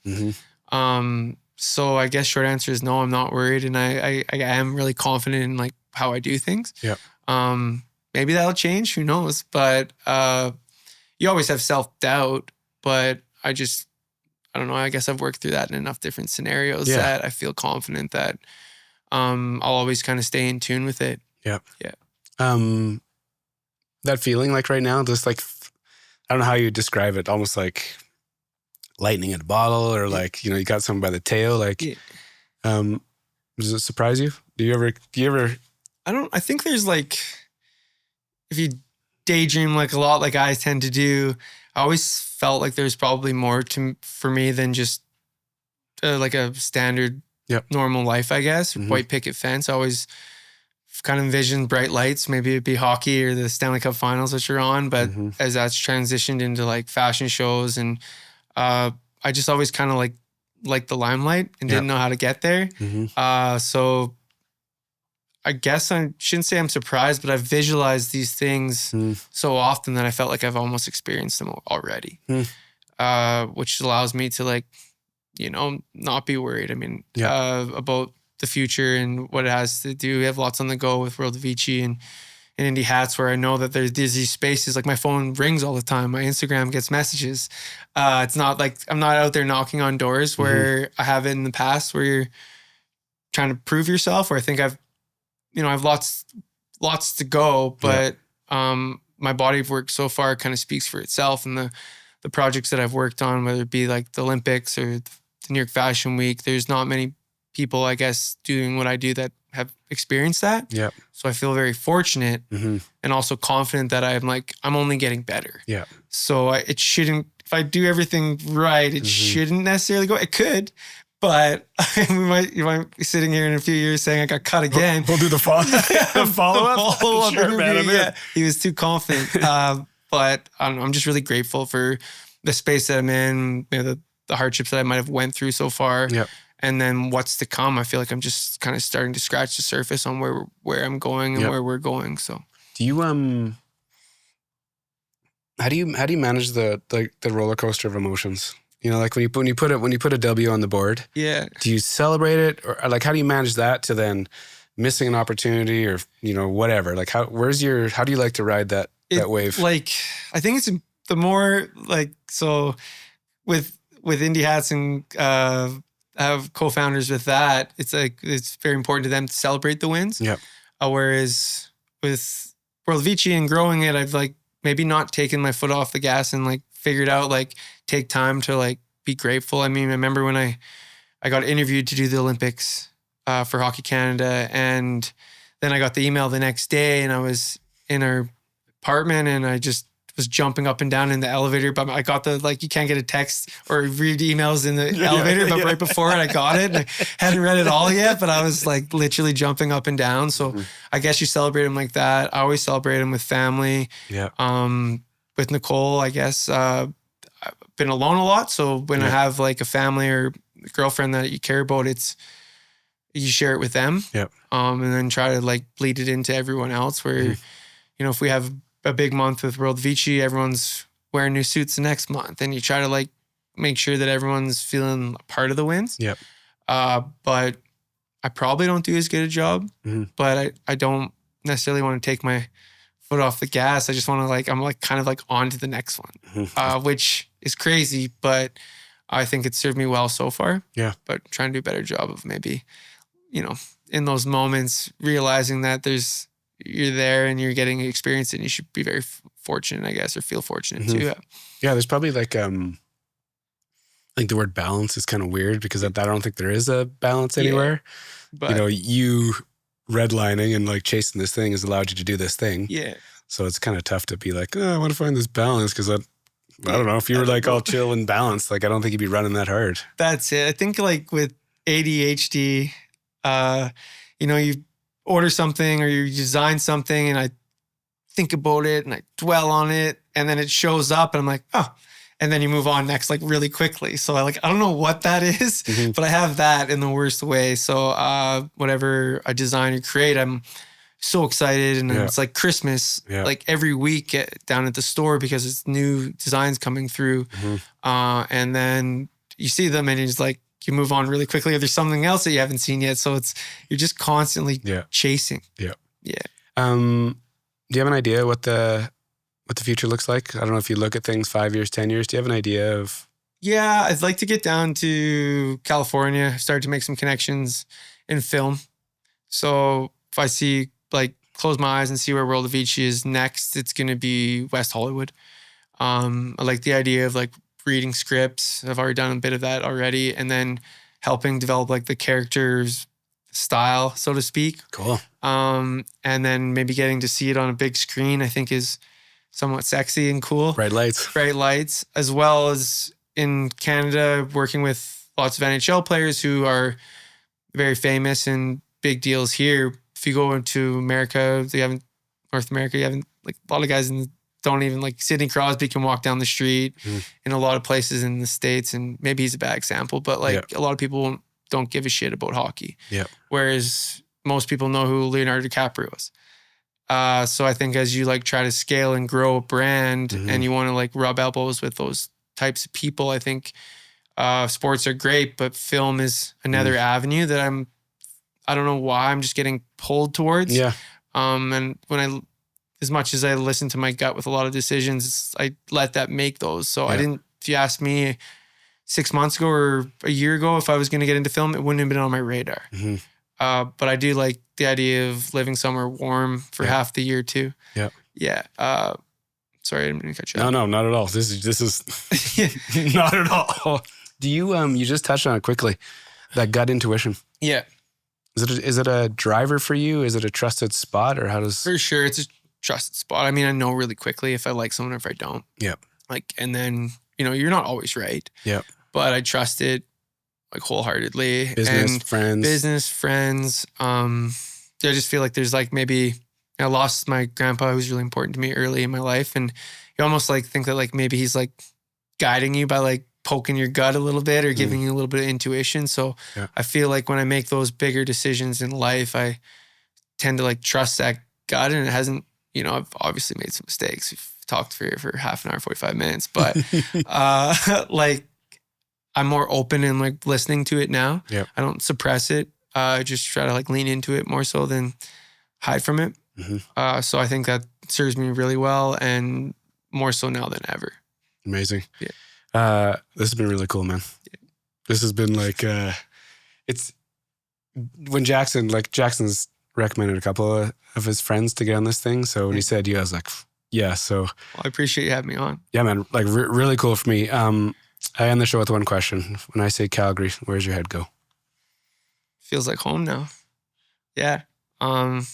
Speaker 1: So I guess short answer is no, I'm not worried. And I am really confident in like how I do things. Yeah. Maybe that'll change, who knows? But you always have self-doubt, but I don't know. I guess I've worked through that in enough different scenarios that I feel confident that I'll always kind of stay in tune with it. Yeah. Yeah.
Speaker 2: That feeling like right now, just like, I don't know how you describe it, almost like lightning in a bottle or like, you know, you got something by the tail. Like, does it surprise you? Do you ever?
Speaker 1: I think there's like, if you daydream like a lot, like I tend to do, I always felt like there's probably more for me than just like a standard normal life, I guess. White picket fence. I always kind of envisioned bright lights. Maybe it'd be hockey or the Stanley Cup Finals that you're on. But as that's transitioned into like fashion shows and I just always kind of like the limelight and didn't know how to get there. So I guess I shouldn't say I'm surprised, but I've visualized these things so often that I felt like I've almost experienced them already, which allows me to like, you know, not be worried. I mean, about the future and what it has to do. We have lots on the go with World Of Vici and Indie Hats where I know that there's these spaces. Like my phone rings all the time. My Instagram gets messages. It's not like I'm not out there knocking on doors where I have it in the past where you're trying to prove yourself, or I think I've lots to go, but my body of work so far kind of speaks for itself. And the projects that I've worked on, whether it be like the Olympics or the New York Fashion Week, there's not many people, I guess, doing what I do that have experienced that. Yeah. So I feel very fortunate and also confident that I'm only getting better. Yeah. So it shouldn't, if I do everything right, it shouldn't necessarily go. It could, but you might be sitting here in a few years saying I got cut again.
Speaker 2: We'll do the follow-up.
Speaker 1: Sure, man, he was too confident. But I don't know, I'm just really grateful for the space that I'm in, you know, the hardships that I might have went through so far. Yep. And then what's to come. I feel like I'm just kind of starting to scratch the surface on where I'm going and where we're going. So
Speaker 2: do you how do you manage the roller coaster of emotions? You know, like when you put a W on the board, do you celebrate it, or like how do you manage that to then missing an opportunity or, you know, whatever? Like how do you like to ride that wave?
Speaker 1: Like I think it's the more like, so with Indie Hats and have co-founders with that, it's like it's very important to them to celebrate the wins. Yep. Whereas with World of Vici and growing it, I've like maybe not taking my foot off the gas and like figured out like take time to like be grateful. I mean, I remember when I got interviewed to do the Olympics for Hockey Canada, and then I got the email the next day, and I was in our apartment, and I just was jumping up and down in the elevator. But I got the, like, you can't get a text or read emails in the elevator, but right before it, I got it. And I hadn't read it all yet, but I was like literally jumping up and down. So I guess you celebrate them like that. I always celebrate them with family. Yeah. With Nicole, I guess I've been alone a lot. So when I have like a family or a girlfriend that you care about, you share it with them. Yep. And then try to like bleed it into everyone else where, you know, if we have a big month with World Of Vici, everyone's wearing new suits the next month, and you try to like make sure that everyone's feeling a part of the wins. Yep. But I probably don't do as good a job, but I don't necessarily want to take my foot off the gas. I just want to like, I'm like kind of like on to the next one, which is crazy, but I think it's served me well so far. Yeah. But trying to do a better job of maybe, you know, in those moments, realizing that you're there and you're getting experience, and you should be very fortunate, I guess, or feel fortunate too.
Speaker 2: Yeah, there's probably like the word balance is kind of weird because I don't think there is a balance anywhere. But, you know, you redlining and like chasing this thing has allowed you to do this thing. Yeah. So it's kind of tough to be like, oh, I want to find this balance because I don't know, if you were like all chill and balanced, like I don't think you'd be running that hard.
Speaker 1: That's it. I think like with ADHD, you know, you order something or you design something and I think about it and I dwell on it, and then it shows up and I'm like, oh, and then you move on next like really quickly. So I don't know what that is, but I have that in the worst way. So whatever I design or create, I'm so excited, and it's like Christmas, like every week down at the store because it's new designs coming through. And then you see them and it's like, you move on really quickly, or there's something else that you haven't seen yet. So you're just constantly chasing. Yeah. Yeah.
Speaker 2: Do you have an idea what the future looks like? I don't know if you look at things 5 years, 10 years. Do you have an idea of?
Speaker 1: Yeah, I'd like to get down to California, start to make some connections in film. So if I see, like, close my eyes and see where World of Vici is next, it's going to be West Hollywood. I like the idea of like reading scripts. I've already done a bit of that already. And then helping develop like the character's style, so to speak. Cool. And then maybe getting to see it on a big screen, I think is somewhat sexy and cool.
Speaker 2: Bright lights. As
Speaker 1: well as in Canada, working with lots of NHL players who are very famous and big deals here. If you go into America, North America, you haven't, like, a lot of guys don't even, like, Sidney Crosby can walk down the street in a lot of places in the States, and maybe he's a bad example, but like a lot of people don't give a shit about hockey. Yeah. Whereas most people know who Leonardo DiCaprio is. So I think as you like try to scale and grow a brand and you want to like rub elbows with those types of people, I think sports are great, but film is another avenue that I don't know why I'm just getting pulled towards. Yeah. And when as much as I listen to my gut with a lot of decisions, I let that make those. So I didn't, if you asked me 6 months ago or a year ago, if I was going to get into film, it wouldn't have been on my radar. But I do like the idea of living somewhere warm for half the year too. Yeah. Yeah. Sorry, I didn't mean to cut you off.
Speaker 2: No, not at all. This is not at all. Do you, you just touched on it quickly, that gut intuition. Yeah. Is it a driver for you? Is it a trusted spot, or how does?
Speaker 1: For sure, it's a trusted spot. I mean, I know really quickly if I like someone or if I don't. Yeah. Like, and then, you know, you're not always right. Yeah. But I trust it like wholeheartedly.
Speaker 2: Business
Speaker 1: friends. I just feel like there's like maybe I lost my grandpa, who was really important to me early in my life, and you almost like think that like maybe he's like guiding you by like poking your gut a little bit or giving you a little bit of intuition. So I feel like when I make those bigger decisions in life, I tend to like trust that gut, and it hasn't, you know, I've obviously made some mistakes. We've talked for half an hour, 45 minutes, but like I'm more open and like listening to it now. Yep. I don't suppress it. I just try to like lean into it more so than hide from it. So I think that serves me really well, and more so now than ever.
Speaker 2: Amazing. Yeah. This has been really cool, man. Yeah. This has been like, it's when Jackson's recommended a couple of his friends to get on this thing. So when he said you, I was like, Yeah. So
Speaker 1: I appreciate you having me on.
Speaker 2: Yeah, man. Like really cool for me. I end the show with one question. When I say Calgary, where's your head go?
Speaker 1: Feels like home now. Yeah. One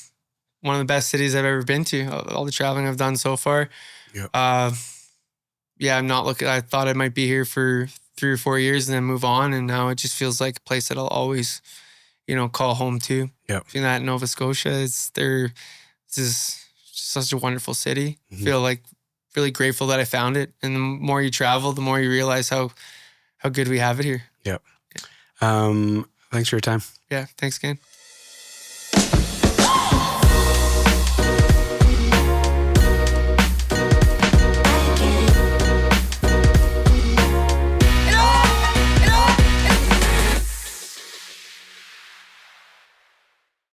Speaker 1: of the best cities I've ever been to. All the traveling I've done so far.
Speaker 2: Yep.
Speaker 1: Yeah, I'm not looking. I thought I might be here for 3 or 4 years and then move on, and now it just feels like a place that I'll always, call home to.
Speaker 2: Yep.
Speaker 1: Being that Nova Scotia, this is such a wonderful city.
Speaker 2: Mm-hmm.
Speaker 1: Feel like really grateful that I found it. And the more you travel, the more you realize how good we have it here.
Speaker 2: Yep. Thanks for your time.
Speaker 1: Yeah, thanks again.